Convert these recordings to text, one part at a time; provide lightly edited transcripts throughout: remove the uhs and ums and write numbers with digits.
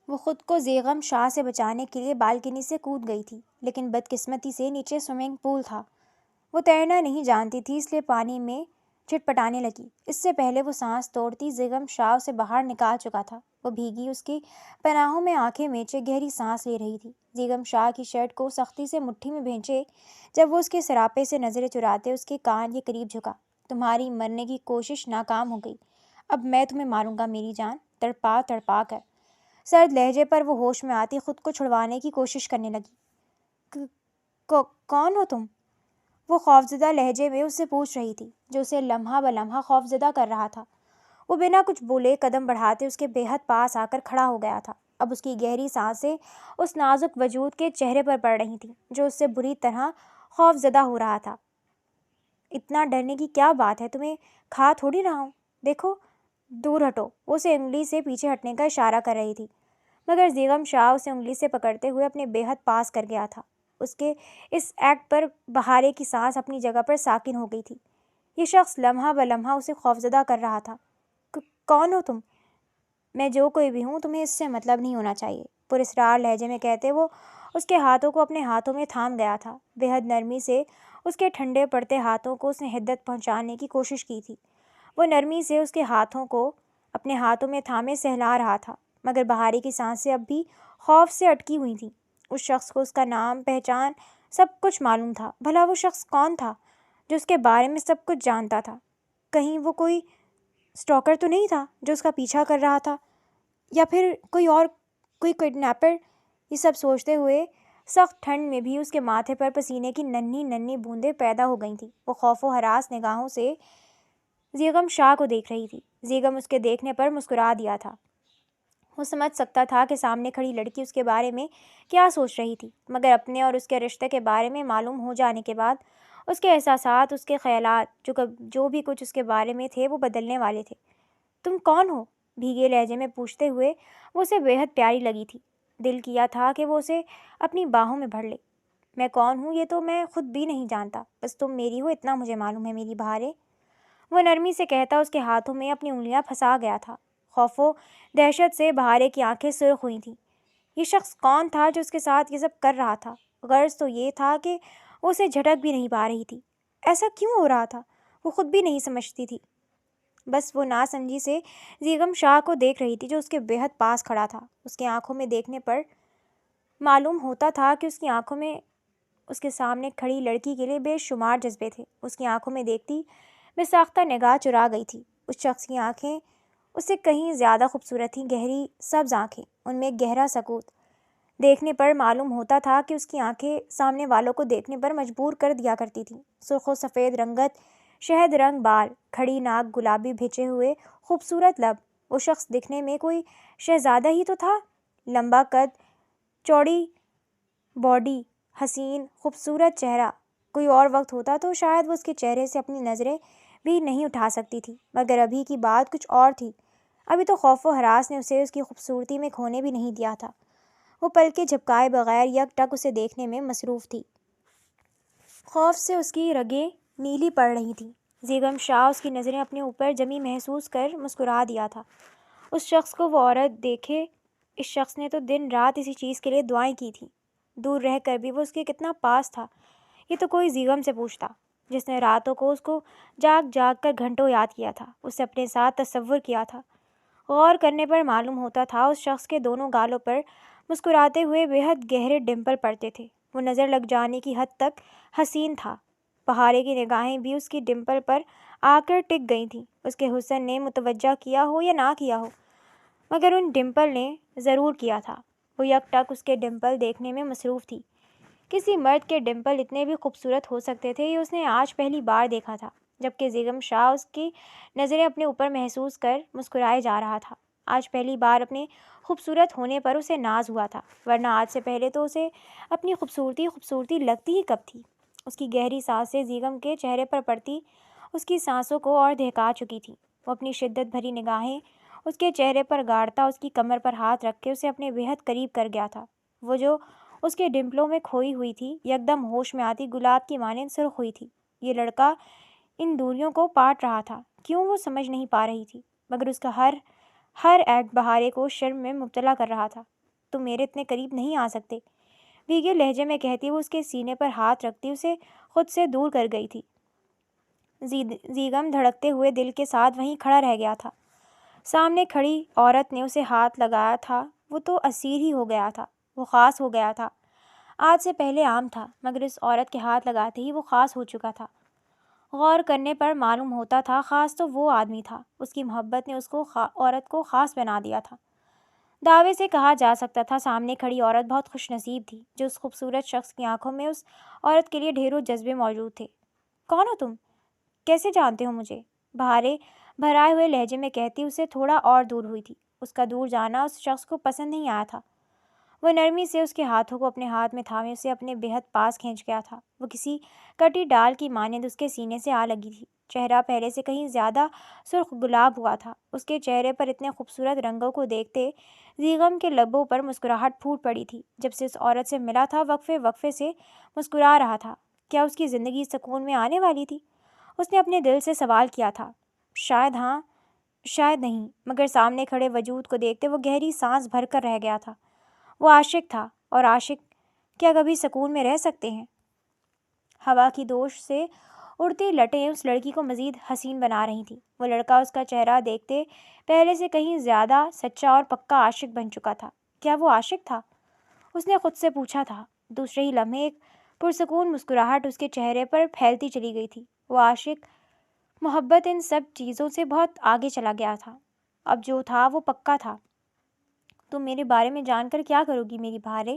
وہ خود کو زیغم شاہ سے بچانے کے لیے بالکنی سے کود گئی تھی، لیکن بدقسمتی سے نیچے سوئمنگ پول تھا۔ وہ تیرنا نہیں جانتی تھی، اس لیے پانی میں چھٹپٹانے لگی۔ اس سے پہلے وہ سانس توڑتی زیغم شاہ اسے باہر نکال چکا تھا۔ وہ بھیگی اس کی پناہوں میں آنکھیں میچے گہری سانس لے رہی تھی۔ زیغم شاہ کی شرٹ کو سختی سے مٹھی میں بھینچے جب وہ اس کے سراپے سے نظریں چراتے اس کے کان کے قریب جھکا۔ تمہاری مرنے کی کوشش ناکام ہو گئی، اب میں تمہیں ماروں گا میری جان، تڑپا تڑپا کر۔ سرد لہجے پر وہ ہوش میں آتی خود کو چھڑوانے کی کوشش کرنے لگی۔ کون ہو تم؟ وہ خوفزدہ لہجے میں اس سے پوچھ رہی تھی، جو اسے لمحہ بلمحہ خوفزدہ کر رہا تھا۔ وہ بنا کچھ بولے قدم بڑھاتے اس کے بے حد پاس آ کر کھڑا ہو گیا تھا۔ اب اس کی گہری سانسیں اس نازک وجود کے چہرے پر پڑ رہی تھیں، جو اس سے بری طرح خوفزدہ ہو رہا تھا۔ اتنا ڈرنے کی کیا بات ہے؟ تمہیں کھا تھوڑی رہا ہوں، دیکھو دور ہٹو۔ وہ اسے انگلی سے پیچھے ہٹنے کا اشارہ کر رہی تھی، مگر زیغم شاہ اسے انگلی سے پکڑتے ہوئے اپنے بے حد پاس کر گیا تھا۔ اس کے اس ایکٹ پر بہارے کی سانس اپنی جگہ پر ساکن ہو گئی تھی۔ یہ شخص لمحہ بلمحہ اسے خوفزدہ کر رہا تھا۔ کون ہو تم؟ میں جو کوئی بھی ہوں، تمہیں اس سے مطلب نہیں ہونا چاہیے، پراسرار لہجے میں کہتے وہ اس کے ہاتھوں کو اپنے ہاتھوں میں تھام گیا تھا۔ بے حد نرمی سے اس کے ٹھنڈے پڑتے ہاتھوں کو اس نے حدت پہنچانے کی کوشش کی تھی۔ وہ نرمی سے اس کے ہاتھوں کو اپنے ہاتھوں میں تھامے سہلا رہا تھا، مگر بہارے کی سانسیں اب بھی خوف سے اٹکی ہوئی تھیں۔ اس شخص کو اس کا نام، پہچان، سب کچھ معلوم تھا۔ بھلا وہ شخص کون تھا جو اس کے بارے میں سب کچھ جانتا تھا؟ کہیں وہ کوئی سٹاکر تو نہیں تھا جو اس کا پیچھا کر رہا تھا، یا پھر کوئی کڈنیپر؟ یہ سب سوچتے ہوئے سخت ٹھنڈ میں بھی اس کے ماتھے پر پسینے کی ننھی ننھی بوندیں پیدا ہو گئی تھیں۔ وہ خوف و ہراس نگاہوں سے زیغم شاہ کو دیکھ رہی تھی۔ زیغم اس کے دیکھنے پر مسکرا دیا تھا۔ وہ سمجھ سکتا تھا کہ سامنے کھڑی لڑکی اس کے بارے میں کیا سوچ رہی تھی، مگر اپنے اور اس کے رشتے کے بارے میں معلوم ہو جانے کے بعد اس کے احساسات، اس کے خیالات، جو بھی کچھ اس کے بارے میں تھے، وہ بدلنے والے تھے۔ تم کون ہو؟ بھیگے لہجے میں پوچھتے ہوئے وہ اسے بے حد پیاری لگی تھی۔ دل کیا تھا کہ وہ اسے اپنی باہوں میں بھر لے۔ میں کون ہوں یہ تو میں خود بھی نہیں جانتا، بس تم میری ہو اتنا مجھے معلوم ہے میری بہارے، وہ نرمی سے کہتا اس کے ہاتھوں میں اپنی انگلیاں پھنسا گیا تھا۔ خوف و دہشت سے بہارے کی آنکھیں سرخ ہوئی تھیں۔ یہ شخص کون تھا جو اس کے ساتھ یہ سب کر رہا تھا؟ غرض تو یہ تھا کہ وہ اسے جھٹک بھی نہیں پا رہی تھی۔ ایسا کیوں ہو رہا تھا وہ خود بھی نہیں سمجھتی تھی۔ بس وہ ناسمجھی سے زیغم شاہ کو دیکھ رہی تھی، جو اس کے بے حد پاس کھڑا تھا۔ اس کی آنکھوں میں دیکھنے پر معلوم ہوتا تھا کہ اس کی آنکھوں میں اس کے سامنے کھڑی لڑکی کے لیے بے شمار جذبے تھے۔ اس کی آنکھوں میں دیکھتی بے ساختہ نگاہ چرا گئی تھی۔ اس شخص کی آنکھیں اس سے کہیں زیادہ خوبصورت تھیں، گہری سبز آنکھیں، ان میں گہرا سکوت۔ دیکھنے پر معلوم ہوتا تھا کہ اس کی آنکھیں سامنے والوں کو دیکھنے پر مجبور کر دیا کرتی تھیں۔ سرخ و سفید رنگت، شہد رنگ بال، کھڑی ناک، گلابی بھیجے ہوئے خوبصورت لب۔ وہ شخص دکھنے میں کوئی شہزادہ ہی تو تھا۔ لمبا قد، چوڑی باڈی، حسین خوبصورت چہرہ۔ کوئی اور وقت ہوتا تو شاید وہ اس کے چہرے سے اپنی نظریں بھی نہیں اٹھا سکتی تھی، مگر ابھی کی بات کچھ اور تھی۔ ابھی تو خوف و ہراس نے اسے اس کی خوبصورتی میں کھونے بھی نہیں دیا تھا۔ وہ پلکیں جھپکائے بغیر یک ٹک اسے دیکھنے میں مصروف تھی۔ خوف سے اس کی رگیں نیلی پڑ رہی تھیں۔ زیغم شاہ اس کی نظریں اپنے اوپر جمی محسوس کر مسکرا دیا تھا۔ اس شخص کو وہ عورت دیکھے، اس شخص نے تو دن رات اسی چیز کے لیے دعائیں کی تھیں۔ دور رہ کر بھی وہ اس کے کتنا پاس تھا، یہ تو کوئی زیغم سے پوچھتا، جس نے راتوں کو اس کو جاگ جاگ کر گھنٹوں یاد کیا تھا، اسے اپنے ساتھ تصور کیا تھا۔ غور کرنے پر معلوم ہوتا تھا اس شخص کے دونوں گالوں پر مسکراتے ہوئے بے حد گہرے ڈمپل پڑتے تھے۔ وہ نظر لگ جانے کی حد تک حسین تھا۔ بہارے کی نگاہیں بھی اس کی ڈمپل پر آ کر ٹک گئی تھیں۔ اس کے حسن نے متوجہ کیا ہو یا نہ کیا ہو، مگر ان ڈمپل نے ضرور کیا تھا۔ وہ یک ٹک اس کے ڈمپل دیکھنے میں مصروف تھی۔ کسی مرد کے ڈمپل اتنے بھی خوبصورت ہو سکتے تھے، یہ اس نے آج پہلی بار دیکھا تھا، جبکہ زیغم شاہ اس کی نظریں اپنے اوپر محسوس کر مسکرائے جا رہا تھا۔ آج پہلی بار اپنے خوبصورت ہونے پر اسے ناز ہوا تھا، ورنہ آج سے پہلے تو اسے اپنی خوبصورتی لگتی ہی کب تھی۔ اس کی گہری سانسیں زیغم کے چہرے پر پڑتی اس کی سانسوں کو اور دہکا چکی تھیں۔ وہ اپنی شدت بھری نگاہیں اس کے چہرے پر گاڑتا اس کی کمر پر ہاتھ رکھ کے اسے اپنے بے حد قریب کر گیا تھا۔ وہ جو اس کے ڈمپلوں میں کھوئی ہوئی تھی، یکدم ہوش میں آتی گلاب کی مانند سرخ ہوئی تھی۔ یہ لڑکا ان دوریوں کو پاٹ رہا تھا، کیوں وہ سمجھ نہیں پا رہی تھی، مگر اس کا ہر ایکٹ بہارے کو شرم میں مبتلا کر رہا تھا۔ تم میرے اتنے قریب نہیں آ سکتے، بھیگے لہجے میں کہتی وہ اس کے سینے پر ہاتھ رکھتی اسے خود سے دور کر گئی تھی۔ زیغم دھڑکتے ہوئے دل کے ساتھ وہیں کھڑا رہ گیا تھا۔ سامنے کھڑی عورت نے اسے ہاتھ لگایا تھا، وہ تو اسیر ہی ہو گیا تھا، وہ خاص ہو گیا تھا۔ آج سے پہلے عام تھا، مگر اس عورت کے ہاتھ لگاتے ہی وہ خاص ہو چکا تھا۔ غور کرنے پر معلوم ہوتا تھا خاص تو وہ آدمی تھا، اس کی محبت نے اس کو عورت کو خاص بنا دیا تھا۔ دعوے سے کہا جا سکتا تھا سامنے کھڑی عورت بہت خوش نصیب تھی جو اس خوبصورت شخص کی آنکھوں میں اس عورت کے لیے ڈھیروں جذبے موجود تھے۔ کون ہو تم؟ کیسے جانتے ہو مجھے؟ بھرائے ہوئے لہجے میں کہتی اسے تھوڑا اور دور ہوئی تھی۔ اس کا دور جانا اس شخص کو پسند نہیں آیا تھا۔ وہ نرمی سے اس کے ہاتھوں کو اپنے ہاتھ میں تھامے اسے اپنے بےحد پاس کھینچ گیا تھا۔ وہ کسی کٹی ڈال کی مانند اس کے سینے سے آ لگی تھی۔ چہرہ پہلے سے کہیں زیادہ سرخ گلاب ہوا تھا۔ اس کے چہرے پر اتنے خوبصورت رنگوں کو دیکھتے زیغم کے لبوں پر مسکراہٹ پھوٹ پڑی تھی۔ جب سے اس عورت سے ملا تھا وقفے سے مسکرا رہا تھا۔ کیا اس کی زندگی سکون میں آنے والی تھی؟ اس نے اپنے دل سے سوال کیا تھا۔ شاید ہاں، شاید نہیں، مگر سامنے کھڑے وجود کو دیکھتے وہ گہری سانس بھر کر رہ گیا تھا۔ وہ عاشق تھا، اور عاشق کیا کبھی سکون میں رہ سکتے ہیں؟ ہوا کی دوش سے اڑتی لٹیں اس لڑکی کو مزید حسین بنا رہی تھیں۔ وہ لڑکا اس کا چہرہ دیکھتے پہلے سے کہیں زیادہ سچا اور پکا عاشق بن چکا تھا۔ کیا وہ عاشق تھا؟ اس نے خود سے پوچھا تھا۔ دوسرے ہی لمحے ایک پرسکون مسکراہٹ اس کے چہرے پر پھیلتی چلی گئی تھی۔ وہ عاشق، محبت، ان سب چیزوں سے بہت آگے چلا گیا تھا۔ اب جو تھا وہ پکا تھا۔ تم میرے بارے میں جان کر کیا کرو گی میری بہارے؟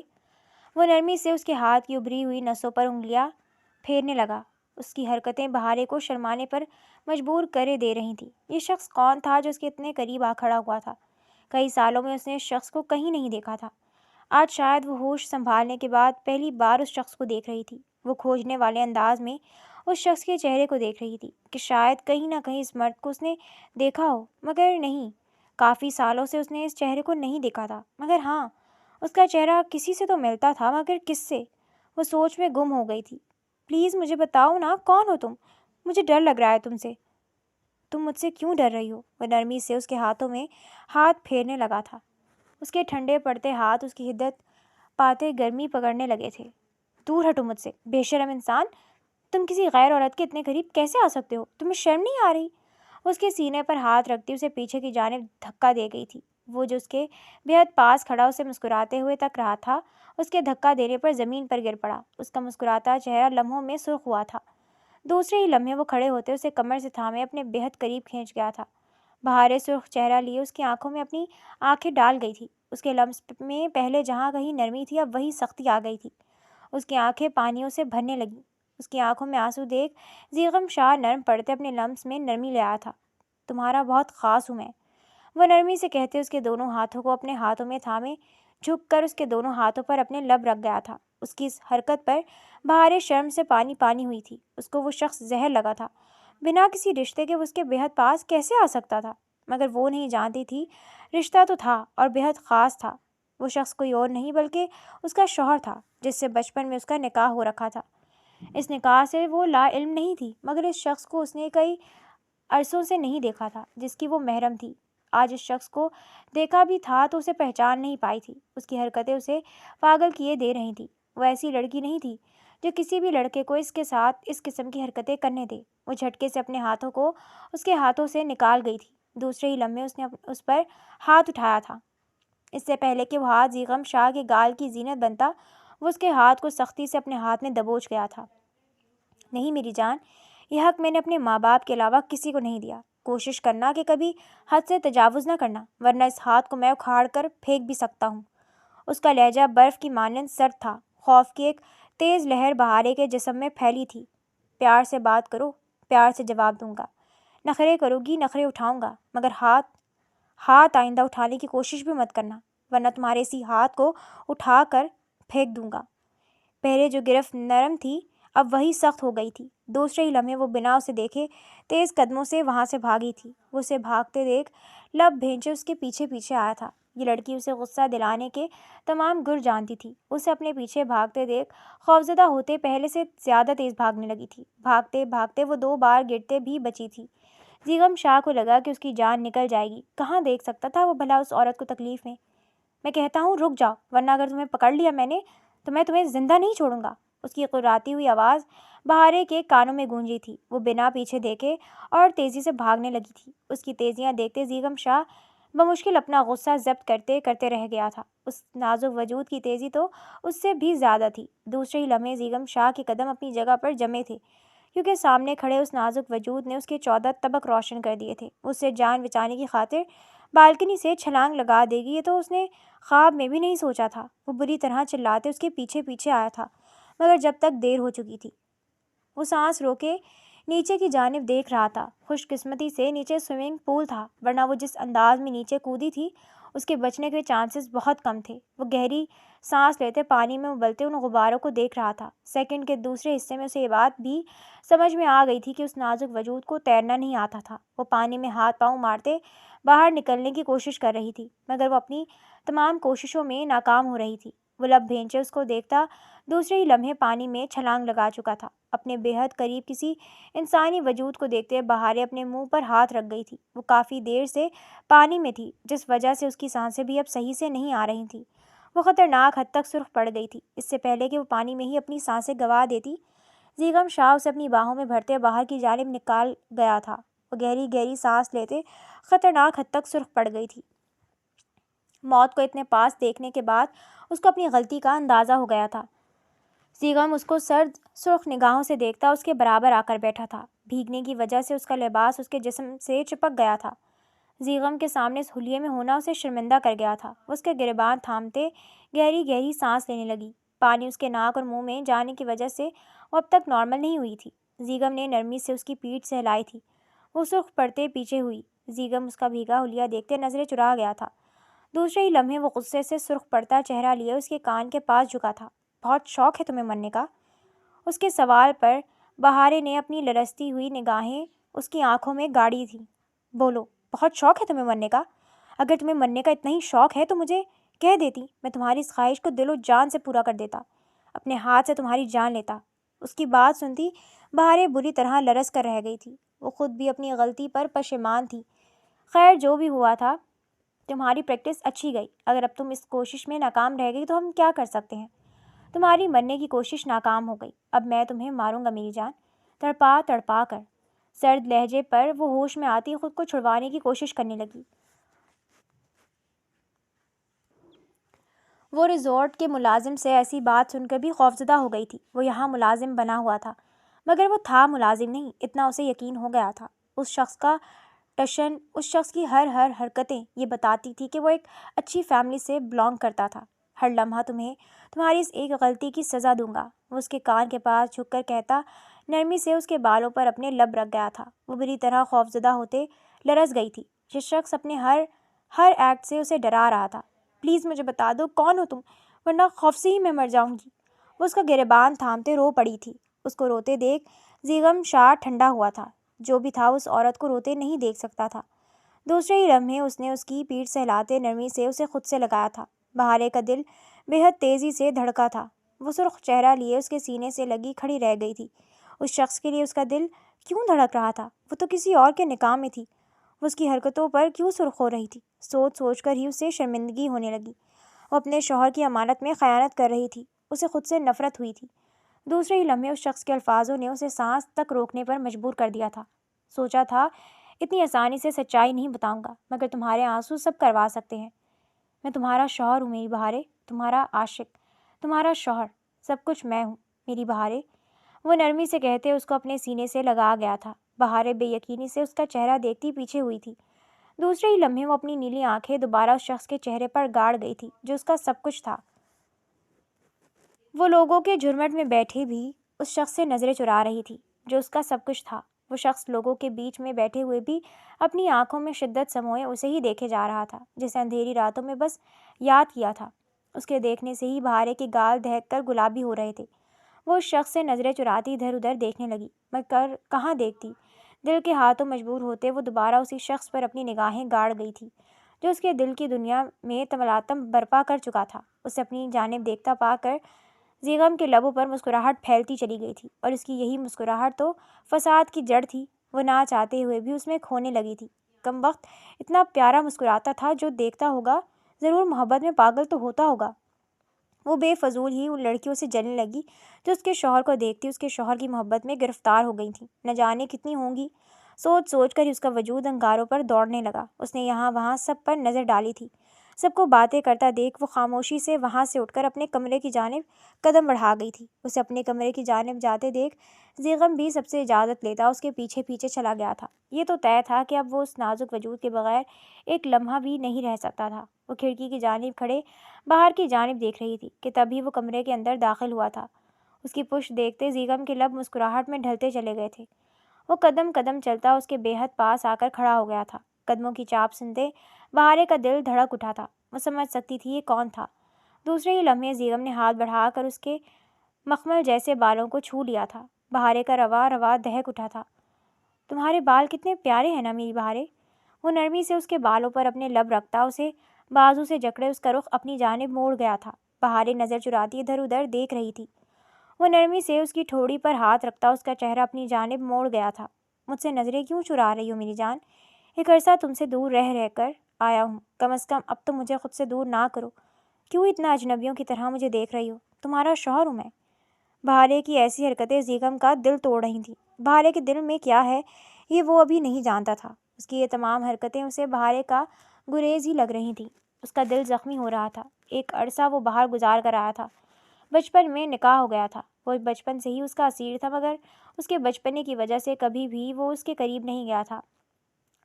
وہ نرمی سے اس کے ہاتھ کی ابھری ہوئی نسوں پر انگلیاں پھیرنے لگا۔ اس کی حرکتیں بہارے کو شرمانے پر مجبور کرے دے رہی تھیں۔ یہ شخص کون تھا جو اس کے اتنے قریب آ کھڑا ہوا تھا؟ کئی سالوں میں اس نے اس شخص کو کہیں نہیں دیکھا تھا۔ آج شاید وہ ہوش سنبھالنے کے بعد پہلی بار اس شخص کو دیکھ رہی تھی۔ وہ کھوجنے والے انداز میں اس شخص کے چہرے کو دیکھ رہی تھی کہ شاید کہیں نہ کہیں اس مرد کو اس نے دیکھا ہو، مگر نہیں۔ کافی سالوں سے اس نے اس چہرے کو نہیں دیکھا تھا، مگر ہاں، اس کا چہرہ کسی سے تو ملتا تھا، مگر کس سے؟ وہ سوچ میں گم ہو گئی تھی۔ پلیز مجھے بتاؤ نا، کون ہو تم؟ مجھے ڈر لگ رہا ہے تم سے۔ تم مجھ سے کیوں ڈر رہی ہو؟ وہ نرمی سے اس کے ہاتھوں میں ہاتھ پھیرنے لگا تھا۔ اس کے ٹھنڈے پڑتے ہاتھ اس کی حدت پاتے گرمی پکڑنے لگے تھے۔ دور ہٹو مجھ سے، بے شرم انسان! تم کسی غیر عورت کے اتنے قریب کیسے آ سکتے ہو؟ تمہیں شرم نہیں آ رہی؟ اس کے سینے پر ہاتھ رکھتی اسے پیچھے کی جانب دھکا دے گئی تھی۔ وہ جو اس کے بےحد پاس کھڑا اسے مسکراتے ہوئے تک رہا تھا، اس کے دھکا دینے پر زمین پر گر پڑا۔ اس کا مسکراتا چہرہ لمحوں میں سرخ ہوا تھا۔ دوسرے ہی لمحے وہ کھڑے ہوتے اسے کمر سے تھامے اپنے بےحد قریب کھینچ گیا تھا۔ بہارے سرخ چہرہ لیے اس کی آنکھوں میں اپنی آنکھیں ڈال گئی تھی۔ اس کے لمس میں پہلے جہاں کہیں نرمی تھی اب وہی سختی آ گئی تھی۔ اس کی آنکھیں پانیوں سے بھرنے لگیں۔ اس کی آنکھوں میں آنسو دیکھ زیغم شاہ نرم پڑتے اپنے لمس میں نرمی لے آیا تھا۔ تمہارا بہت خاص ہوں میں، وہ نرمی سے کہتے اس کے دونوں ہاتھوں کو اپنے ہاتھوں میں تھامے جھک کر اس کے دونوں ہاتھوں پر اپنے لب رکھ گیا تھا۔ اس کی اس حرکت پر بہارے شرم سے پانی پانی ہوئی تھی۔ اس کو وہ شخص زہر لگا تھا۔ بنا کسی رشتے کے وہ اس کے بےحد پاس کیسے آ سکتا تھا؟ مگر وہ نہیں جانتی تھی رشتہ تو تھا اور بےحد خاص تھا۔ وہ شخص کوئی اور نہیں بلکہ اس کا شوہر تھا، جس سے بچپن میں اس کا نکاح ہو رکھا تھا۔ اس نکاح سے وہ لا علم نہیں تھی، مگر اس شخص کو اس نے کئی عرصوں سے نہیں دیکھا تھا جس کی وہ محرم تھی۔ آج اس شخص کو دیکھا بھی تھا تو اسے پہچان نہیں پائی تھی۔ اس کی حرکتیں اسے پاگل کیے دے رہی تھیں۔ وہ ایسی لڑکی نہیں تھی جو کسی بھی لڑکے کو اس کے ساتھ اس قسم کی حرکتیں کرنے دے۔ وہ جھٹکے سے اپنے ہاتھوں کو اس کے ہاتھوں سے نکال گئی تھی۔ دوسرے ہی لمحے اس نے اس پر ہاتھ اٹھایا تھا۔ اس سے پہلے کہ وہ ہاتھ زیغم شاہ کے گال کی زینت بنتا، وہ اس کے ہاتھ کو سختی سے اپنے ہاتھ میں دبوچ گیا تھا۔ نہیں میری جان، یہ حق میں نے اپنے ماں باپ کے علاوہ کسی کو نہیں دیا۔ کوشش کرنا کہ کبھی حد سے تجاوز نہ کرنا، ورنہ اس ہاتھ کو میں اکھاڑ کر پھینک بھی سکتا ہوں۔ اس کا لہجہ برف کی مانند سرد تھا۔ خوف کی ایک تیز لہر بہارے کے جسم میں پھیلی تھی۔ پیار سے بات کرو، پیار سے جواب دوں گا۔ نخرے کرو گی، نخرے اٹھاؤں گا، مگر ہاتھ آئندہ اٹھانے کی کوشش بھی مت کرنا، ورنہ تمہارے اسی ہاتھ کو اٹھا کر پھینک دوں گا۔ پہلے جو گرفت نرم تھی اب وہی سخت ہو گئی تھی۔ دوسرے ہی لمحے وہ بنا اسے دیکھے تیز قدموں سے وہاں سے بھاگی تھی۔ وہ اسے بھاگتے دیکھ لب بھینچے اس کے پیچھے پیچھے آیا تھا۔ یہ لڑکی اسے غصہ دلانے کے تمام گر جانتی تھی۔ اسے اپنے پیچھے بھاگتے دیکھ خوفزدہ ہوتے پہلے سے زیادہ تیز بھاگنے لگی تھی۔ بھاگتے بھاگتے وہ 2 بار گرتے بھی بچی تھی۔ زیغم شاہ کو لگا کہ اس کی جان نکل جائے گی۔ کہاں دیکھ سکتا تھا وہ بھلا اس عورت کو تکلیف میں؟ میں کہتا ہوں رک جاؤ، ورنہ اگر تمہیں پکڑ لیا میں نے تو میں تمہیں زندہ نہیں چھوڑوں گا۔ اس کی قراتی ہوئی آواز بہارے کے کانوں میں گونجی تھی۔ وہ بنا پیچھے دیکھے اور تیزی سے بھاگنے لگی تھی۔ اس کی تیزیاں دیکھتے زیغم شاہ بمشکل اپنا غصہ ضبط کرتے کرتے رہ گیا تھا۔ اس نازک وجود کی تیزی تو اس سے بھی زیادہ تھی۔ دوسرے ہی لمحے زیغم شاہ کے قدم اپنی جگہ پر جمے تھے، کیونکہ سامنے کھڑے اس نازک وجود نے اس کے 14 طبق روشن کر دیے تھے۔ اس سے جان بچانے کی خاطر بالکنی سے چھلانگ لگا دے گی، یہ تو اس نے خواب میں بھی نہیں سوچا تھا۔ وہ بری طرح چلاتے اس کے پیچھے پیچھے آیا تھا، مگر جب تک دیر ہو چکی تھی۔ وہ سانس روکے نیچے کی جانب دیکھ رہا تھا۔ خوش قسمتی سے نیچے سوئمنگ پول تھا، ورنہ وہ جس انداز میں نیچے کودی تھی اس کے بچنے کے چانسز بہت کم تھے۔ وہ گہری سانس لیتے پانی میں ابلتے ان غباروں کو دیکھ رہا تھا۔ سیکنڈ کے دوسرے حصے میں اسے یہ بات بھی سمجھ میں آ گئی تھی کہ اس نازک وجود کو تیرنا نہیں آتا تھا۔ وہ پانی میں ہاتھ پاؤں مارتے باہر نکلنے کی کوشش کر رہی تھی، مگر وہ اپنی تمام کوششوں میں ناکام ہو رہی تھی۔ وہ لب بھینچے اس کو دیکھتا دوسرے ہی لمحے پانی میں چھلانگ لگا چکا تھا۔ اپنے بے حد قریب کسی انسانی وجود کو دیکھتے بہارے اپنے منہ پر ہاتھ رکھ گئی تھی۔ وہ کافی دیر سے پانی میں تھی، جس وجہ سے اس کی سانسیں بھی اب صحیح سے نہیں آ رہی تھیں۔ وہ خطرناک حد تک سرخ پڑ گئی تھی۔ اس سے پہلے کہ وہ پانی میں ہی اپنی سانسیں گنوا دیتی، زیغم شاہ اسے اپنی باہوں میں بھرتے باہر کی جانب نکال گیا تھا۔ وہ گہری گہری سانس لیتے خطرناک حد تک سرخ پڑ گئی تھی۔ موت کو اتنے پاس دیکھنے کے بعد اس کو اپنی غلطی کا اندازہ ہو گیا تھا۔ زیغم اس کو سرد سرخ نگاہوں سے دیکھتا اس کے برابر آ کر بیٹھا تھا۔ بھیگنے کی وجہ سے اس کا لباس اس کے جسم سے چپک گیا تھا۔ زیغم کے سامنے اس حلیے میں ہونا اسے شرمندہ کر گیا تھا۔ وہ اس کے گریبان تھامتے گہری گہری سانس لینے لگی۔ پانی اس کے ناک اور منہ میں جانے کی وجہ سے وہ اب تک نارمل نہیں ہوئی تھی۔ زیغم نے نرمی سے اس کی پیٹھ سہلائی تھی۔ وہ سرخ پڑتے پیچھے ہوئی۔ زیغم اس کا بھیگا حلیہ دیکھتے نظریں چرا گیا تھا۔ دوسرے ہی لمحے وہ غصے سے سرخ پڑتا چہرہ لیے اس کے کان کے پاس جھکا تھا۔ بہت شوق ہے تمہیں مرنے کا؟ اس کے سوال پر بہارے نے اپنی لرزتی ہوئی نگاہیں اس کی آنکھوں میں گاڑی تھیں۔ بولو، بہت شوق ہے تمہیں مرنے کا؟ اگر تمہیں مرنے کا اتنا ہی شوق ہے تو مجھے کہہ دیتی، میں تمہاری اس خواہش کو دل و جان سے پورا کر دیتا، اپنے ہاتھ سے تمہاری جان لیتا۔ اس کی بات سنتی بہارے بری طرح لرز کر رہ گئی تھی۔ وہ خود بھی اپنی غلطی پر پشیمان تھی۔ خیر جو بھی ہوا تھا، تمہاری پریکٹس اچھی گئی۔ اگر اب تم اس کوشش میں ناکام رہ گئی تو ہم کیا کر سکتے ہیں؟ تمہاری مرنے کی کوشش ناکام ہو گئی، اب میں تمہیں ماروں گا میری جان۔ تڑپا تڑپا کر سرد لہجے پر وہ ہوش میں آتی خود کو چھڑوانے کی کوشش کرنے لگی۔ وہ ریزورٹ کے ملازم سے ایسی بات سن کر بھی خوفزدہ ہو گئی تھی۔ وہ یہاں ملازم بنا ہوا تھا، مگر وہ تھا ملازم نہیں، اتنا اسے یقین ہو گیا تھا۔ اس شخص کا ٹشن، اس شخص کی ہر حرکتیں یہ بتاتی تھی کہ وہ ایک اچھی فیملی سے بلانگ کرتا تھا۔ ہر لمحہ تمہیں تمہاری اس ایک غلطی کی سزا دوں گا، وہ اس کے کان کے پاس جھک کر کہتا نرمی سے اس کے بالوں پر اپنے لب رکھ گیا تھا۔ وہ بری طرح خوفزدہ ہوتے لرز گئی تھی۔ جس شخص اپنے ہر ایکٹ سے اسے ڈرا رہا تھا، پلیز مجھے بتا دو کون ہو تم، ورنہ خوف سے ہی میں مر جاؤں گی۔ وہ اس کا گریبان تھامتے رو پڑی تھی۔ اس کو روتے دیکھ زیغم شاہ ٹھنڈا ہوا تھا۔ جو بھی تھا اس عورت کو روتے نہیں دیکھ سکتا تھا۔ دوسرے ہی لمحے اس نے اس کی پیٹھ سہلاتے نرمی سے اسے خود سے لگایا تھا۔ بہارے کا دل بے حد تیزی سے دھڑکا تھا۔ وہ سرخ چہرہ لیے اس کے سینے سے لگی کھڑی رہ گئی تھی۔ اس شخص کے لیے اس کا دل کیوں دھڑک رہا تھا؟ وہ تو کسی اور کے نکاح میں تھی۔ وہ اس کی حرکتوں پر کیوں سرخ ہو رہی تھی؟ سوچ سوچ کر ہی اسے شرمندگی ہونے لگی۔ وہ اپنے شوہر کی امانت میں خیانت کر رہی تھی۔ اسے خود سے نفرت ہوئی تھی۔ دوسرے ہی لمحے اس شخص کے الفاظوں نے اسے سانس تک روکنے پر مجبور کر دیا تھا۔ سوچا تھا اتنی آسانی سے سچائی نہیں بتاؤں گا، مگر تمہارے آنسو سب کروا سکتے ہیں۔ میں تمہارا شوہر ہوں میری بہارے، تمہارا عاشق، تمہارا شوہر، سب کچھ میں ہوں میری بہارے۔ وہ نرمی سے کہتے اس کو اپنے سینے سے لگا گیا تھا۔ بہارے بے یقینی سے اس کا چہرہ دیکھتی پیچھے ہوئی تھی۔ دوسرے ہی لمحے وہ اپنی نیلی آنکھیں دوبارہ اس شخص کے چہرے پر گاڑ گئی تھی جو اس کا سب کچھ تھا۔ وہ لوگوں کے جھرمٹ میں بیٹھے بھی اس شخص سے نظریں چرا رہی تھی جو اس کا سب کچھ تھا۔ وہ شخص لوگوں کے بیچ میں بیٹھے ہوئے بھی اپنی آنکھوں میں شدت سموئے اسے ہی دیکھے جا رہا تھا جسے اندھیری راتوں میں بس یاد کیا تھا۔ اس کے دیکھنے سے ہی بہارے کے گال دہک کر گلابی ہو رہے تھے۔ وہ اس شخص سے نظریں چراتی ادھر ادھر دیکھنے لگی، مگر کہاں دیکھتی؟ دل کے ہاتھوں مجبور ہوتے وہ دوبارہ اسی شخص پر اپنی نگاہیں گاڑ گئی تھی جو اس کے دل کی دنیا میں تملاتم برپا کر چکا تھا۔ اسے اپنی جانب دیکھتا پا کر زیغم کے لبوں پر مسکراہٹ پھیلتی چلی گئی تھی، اور اس کی یہی مسکراہٹ تو فساد کی جڑ تھی۔ وہ نہ چاہتے ہوئے بھی اس میں کھونے لگی تھی۔ کم وقت اتنا پیارا مسکراتا تھا، جو دیکھتا ہوگا ضرور محبت میں پاگل تو ہوتا ہوگا۔ وہ بے فضول ہی ان لڑکیوں سے جلنے لگی جو اس کے شوہر کو دیکھتی اس کے شوہر کی محبت میں گرفتار ہو گئی تھیں۔ نہ جانے کتنی ہوں گی، سوچ سوچ کر ہی اس کا وجود انگاروں پر دوڑنے لگا۔ اس نے یہاں وہاں سب پر نظر ڈالی تھی۔ سب کو باتیں کرتا دیکھ وہ خاموشی سے وہاں سے اٹھ کر اپنے کمرے کی جانب قدم بڑھا گئی تھی۔ اسے اپنے کمرے کی جانب جاتے دیکھ زیغم بھی سب سے اجازت لیتا اس کے پیچھے پیچھے چلا گیا تھا۔ یہ تو طے تھا کہ اب وہ اس نازک وجود کے بغیر ایک لمحہ بھی نہیں رہ سکتا تھا۔ وہ کھڑکی کی جانب کھڑے باہر کی جانب دیکھ رہی تھی کہ تبھی وہ کمرے کے اندر داخل ہوا تھا۔ اس کی پشت دیکھتے زیغم کے لب مسکراہٹ میں ڈھلتے چلے گئے تھے۔ وہ قدم قدم چلتا اس کے بے حد پاس آ کر کھڑا ہو گیا تھا۔ قدموں کی چاپ سنتے بہارے کا دل دھڑک اٹھا تھا۔ وہ سمجھ سکتی تھی یہ کون تھا۔ دوسرے ہی لمحے زیغم نے ہاتھ بڑھا کر اس کے مخمل جیسے بالوں کو چھو لیا تھا۔ بہارے کا رواں رواں دہک اٹھا تھا۔ تمہارے بال کتنے پیارے ہیں نا میری بہارے۔ وہ نرمی سے اس کے بالوں پر اپنے لب رکھتا اسے بازو سے جکڑے اس کا رخ اپنی جانب موڑ گیا تھا۔ بہارے نظر چراتی ادھر ادھر دیکھ رہی تھی۔ وہ نرمی سے اس کی ٹھوڑی پر ہاتھ رکھتا اس کا چہرہ اپنی جانب موڑ گیا تھا۔ مجھ سے نظریں کیوں چرا رہی ہو میری جان؟ ایک عرصہ تم سے دور رہ کر آیا ہوں، کم از کم اب تو مجھے خود سے دور نہ کرو۔ کیوں اتنا اجنبیوں کی طرح مجھے دیکھ رہی ہو؟ تمہارا شوہر ہوں میں۔ بہارے کی ایسی حرکتیں زیغم کا دل توڑ رہی تھیں۔ بہارے کے دل میں کیا ہے یہ وہ ابھی نہیں جانتا تھا۔ اس کی یہ تمام حرکتیں اسے بہارے کا گریز ہی لگ رہی تھیں۔ اس کا دل زخمی ہو رہا تھا۔ ایک عرصہ وہ باہر گزار کر آیا تھا۔ بچپن میں نکاح ہو گیا تھا۔ وہ بچپن سے ہی اس کا اسیر تھا، مگر اس کے بچپنے کی وجہ سے کبھی بھی وہ اس کے قریب نہیں گیا تھا۔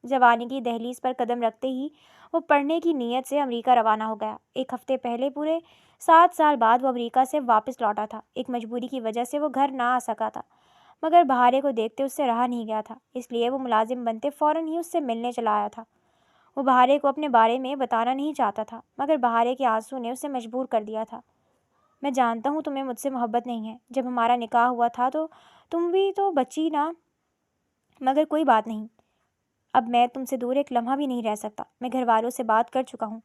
جوانی کی دہلیز پر قدم رکھتے ہی وہ پڑھنے کی نیت سے امریکہ روانہ ہو گیا۔ ایک ہفتے پہلے پورے 7 سال بعد وہ امریکہ سے واپس لوٹا تھا۔ ایک مجبوری کی وجہ سے وہ گھر نہ آ سکا تھا، مگر بہارے کو دیکھتے اس سے رہا نہیں گیا تھا، اس لیے وہ ملازم بنتے فوراً ہی اس سے ملنے چلا آیا تھا۔ وہ بہارے کو اپنے بارے میں بتانا نہیں چاہتا تھا، مگر بہارے کے آنسو نے اسے مجبور کر دیا تھا۔ میں جانتا ہوں تمہیں مجھ سے محبت نہیں ہے۔ جب ہمارا نکاح ہوا تھا تو تم بھی تو بچی نا، مگر کوئی بات نہیں، اب میں تم سے دور ایک لمحہ بھی نہیں رہ سکتا۔ میں گھر والوں سے بات کر چکا ہوں،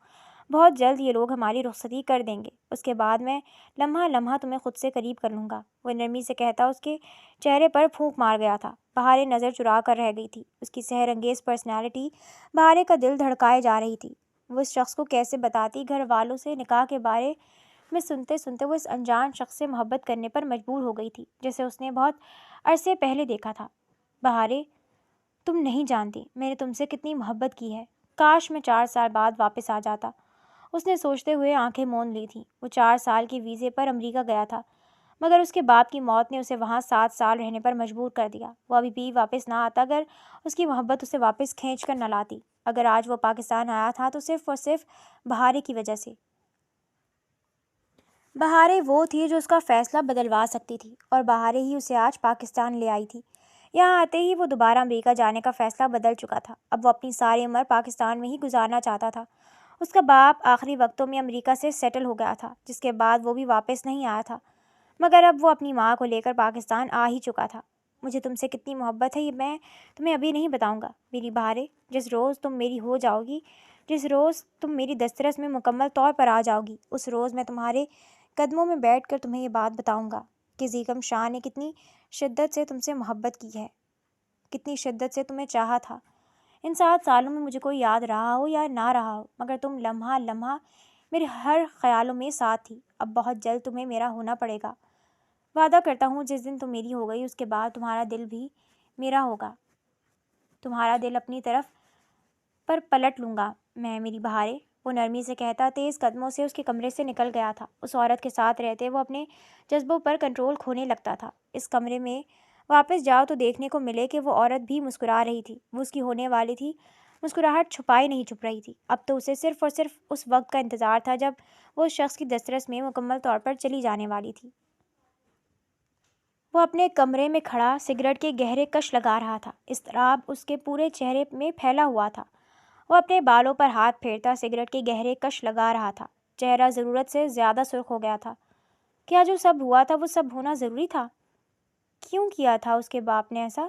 بہت جلد یہ لوگ ہماری رخصتی کر دیں گے۔ اس کے بعد میں لمحہ لمحہ تمہیں خود سے قریب کر لوں گا۔ وہ نرمی سے کہتا اس کے چہرے پر پھونک مار گیا تھا۔ بہارے نظر چرا کر رہ گئی تھی۔ اس کی سحر انگیز پرسنالٹی بہارے کا دل دھڑکائے جا رہی تھی۔ وہ اس شخص کو کیسے بتاتی؟ گھر والوں سے نکاح کے بارے میں سنتے سنتے وہ اس انجان شخص سے محبت کرنے پر مجبور ہو گئی تھی جسے اس نے بہت عرصے پہلے دیکھا تھا۔ بہارے، تم نہیں جانتی میں نے تم سے کتنی محبت کی ہے۔ کاش میں 4 سال بعد واپس آ جاتا۔ اس نے سوچتے ہوئے آنکھیں موند لی تھیں۔ وہ 4 سال کے ویزے پر امریکہ گیا تھا، مگر اس کے باپ کی موت نے اسے وہاں 7 سال رہنے پر مجبور کر دیا۔ وہ ابھی بھی واپس نہ آتا اگر اس کی محبت اسے واپس کھینچ کر نہ لاتی۔ اگر آج وہ پاکستان آیا تھا تو صرف اور صرف بہارے کی وجہ سے۔ بہارے وہ تھی جو اس کا فیصلہ بدلوا سکتی تھی، اور بہارے ہی اسے آج پاکستان لے آئی تھی۔ یہاں آتے ہی وہ دوبارہ امریکہ جانے کا فیصلہ بدل چکا تھا۔ اب وہ اپنی ساری عمر پاکستان میں ہی گزارنا چاہتا تھا۔ اس کا باپ آخری وقتوں میں امریکہ سے سیٹل ہو گیا تھا، جس کے بعد وہ بھی واپس نہیں آیا تھا، مگر اب وہ اپنی ماں کو لے کر پاکستان آ ہی چکا تھا۔ مجھے تم سے کتنی محبت ہے یہ میں تمہیں ابھی نہیں بتاؤں گا میری بہارے۔ جس روز تم میری ہو جاؤ گی، جس روز تم میری دسترس میں مکمل طور پر آ جاؤ گی، اس روز میں تمہارے قدموں میں بیٹھ کر تمہیں یہ بات بتاؤں گا کہ زیغم شاہ نے کتنی شدت سے تم سے محبت کی ہے، کتنی شدت سے تمہیں چاہا تھا۔ ان 7 سالوں میں مجھے کوئی یاد رہا ہو یا نہ رہا ہو، مگر تم لمحہ لمحہ میرے ہر خیالوں میں ساتھ تھی۔ اب بہت جلد تمہیں میرا ہونا پڑے گا۔ وعدہ کرتا ہوں جس دن تم میری ہو گئی اس کے بعد تمہارا دل بھی میرا ہوگا۔ تمہارا دل اپنی طرف پر پلٹ لوں گا میں میری بہارے۔ وہ نرمی سے کہتا تیز قدموں سے اس کے کمرے سے نکل گیا تھا۔ اس عورت کے ساتھ رہتے وہ اپنے جذبوں پر کنٹرول کھونے لگتا تھا۔ اس کمرے میں واپس جاؤ تو دیکھنے کو ملے کہ وہ عورت بھی مسکرا رہی تھی۔ وہ اس کی ہونے والی تھی، مسکراہٹ چھپائے نہیں چھپ رہی تھی۔ اب تو اسے صرف اور صرف اس وقت کا انتظار تھا جب وہ اس شخص کی دسترس میں مکمل طور پر چلی جانے والی تھی۔ وہ اپنے کمرے میں کھڑا سگریٹ کے گہرے کش لگا رہا تھا۔ اضطراب اس کے پورے چہرے میں پھیلا ہوا تھا۔ وہ اپنے بالوں پر ہاتھ پھیرتا سگریٹ کے گہرے کش لگا رہا تھا۔ چہرہ ضرورت سے زیادہ سرخ ہو گیا تھا۔ کیا جو سب ہوا تھا وہ سب ہونا ضروری تھا؟ کیوں کیا تھا اس کے باپ نے ایسا؟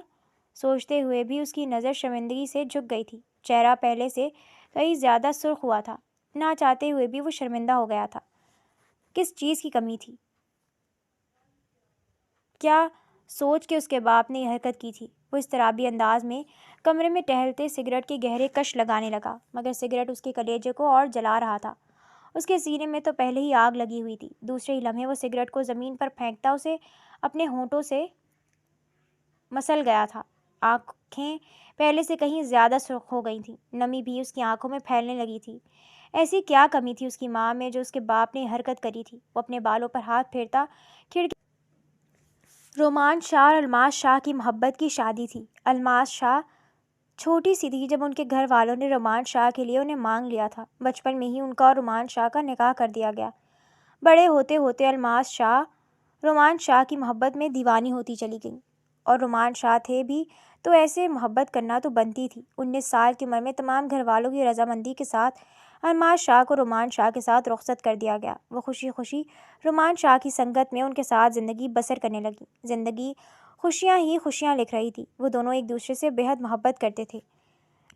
سوچتے ہوئے بھی اس کی نظر شرمندگی سے جھک گئی تھی۔ چہرہ پہلے سے کئی زیادہ سرخ ہوا تھا۔ نہ چاہتے ہوئے بھی وہ شرمندہ ہو گیا تھا۔ کس چیز کی کمی تھی؟ کیا سوچ کے اس کے باپ نے یہ حرکت کی تھی؟ وہ اضطرابی انداز میں کمرے میں ٹہلتے سگریٹ کے گہرے کش لگانے لگا، مگر سگریٹ اس کے کلیجے کو اور جلا رہا تھا۔ اس کے سینے میں تو پہلے ہی آگ لگی ہوئی تھی۔ دوسرے ہی لمحے وہ سگریٹ کو زمین پر پھینکتا اسے اپنے ہونٹوں سے مسل گیا تھا۔ آنکھیں پہلے سے کہیں زیادہ سرخ ہو گئی تھیں، نمی بھی اس کی آنکھوں میں پھیلنے لگی تھی۔ ایسی کیا کمی تھی اس کی ماں میں جو اس کے باپ نے حرکت کری تھی؟ وہ اپنے بالوں پر ہاتھ پھیرتا کھڑکی۔ رومان شاہ اور الماس شاہ کی محبت کی شادی تھی۔ الماس شاہ چھوٹی سی تھی جب ان کے گھر والوں نے رومان شاہ کے لیے انہیں مانگ لیا تھا۔ بچپن میں ہی ان کا اور رومان شاہ کا نکاح کر دیا گیا۔ بڑے ہوتے ہوتے الماس شاہ رومان شاہ کی محبت میں دیوانی ہوتی چلی گئیں، اور رومان شاہ تھے بھی تو ایسے محبت کرنا تو بنتی تھی۔ 19 سال کی عمر میں تمام گھر والوں کی رضامندی کے ساتھ الماس شاہ کو رومان شاہ کے ساتھ رخصت کر دیا گیا۔ وہ خوشی خوشی رومان شاہ کی سنگت میں ان کے ساتھ زندگی بسر کرنے لگی۔ زندگی خوشیاں ہی خوشیاں لکھ رہی تھی۔ وہ دونوں ایک دوسرے سے بے حد محبت کرتے تھے،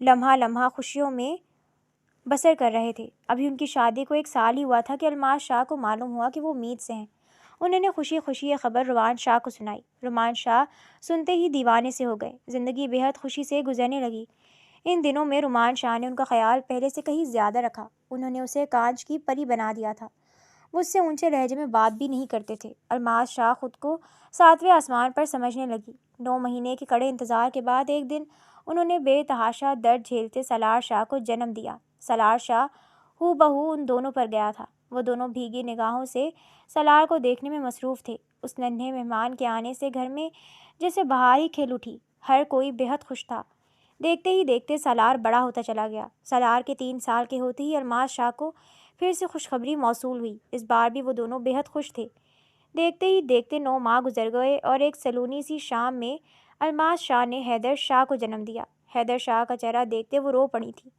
لمحہ لمحہ خوشیوں میں بسر کر رہے تھے۔ ابھی ان کی شادی کو 1 سال ہی ہوا تھا کہ الماس شاہ کو معلوم ہوا کہ وہ امید سے ہیں۔ انہوں نے خوشی خوشی یہ خبر رومان شاہ کو سنائی۔ رومان شاہ سنتے ہی دیوانے سے ہو گئے۔ زندگی بے حد خوشی سے گزرنے لگی۔ ان دنوں میں رومان شاہ نے ان کا خیال پہلے سے کہیں زیادہ رکھا۔ انہوں نے اسے کانچ کی پری بنا دیا تھا۔ وہ اس سے اونچے لہجے میں بات بھی نہیں کرتے تھے۔ الماس شاہ خود کو 7ویں آسمان پر سمجھنے لگی۔ 9 مہینے کے کڑے انتظار کے بعد ایک دن انہوں نے بے تحاشا درد جھیلتے سالار شاہ کو جنم دیا۔ سالار شاہ ہو بہو ان دونوں پر گیا تھا۔ وہ دونوں بھیگی نگاہوں سے سالار کو دیکھنے میں مصروف تھے۔ اس ننھے مہمان کے آنے سے گھر میں جیسے بہار ہی کھل اٹھی۔ ہر کوئی بے حد خوش تھا۔ دیکھتے ہی دیکھتے سالار بڑا ہوتا چلا گیا۔ سالار کے 3 سال کے ہوتے ہی الماس شاہ کو پھر سے خوشخبری موصول ہوئی۔ اس بار بھی وہ دونوں بے حد خوش تھے۔ دیکھتے ہی دیکھتے 9 ماہ گزر گئے اور ایک سلونی سی شام میں الماس شاہ نے حیدر شاہ کو جنم دیا۔ حیدر شاہ کا چہرہ دیکھتے وہ رو پڑی تھی۔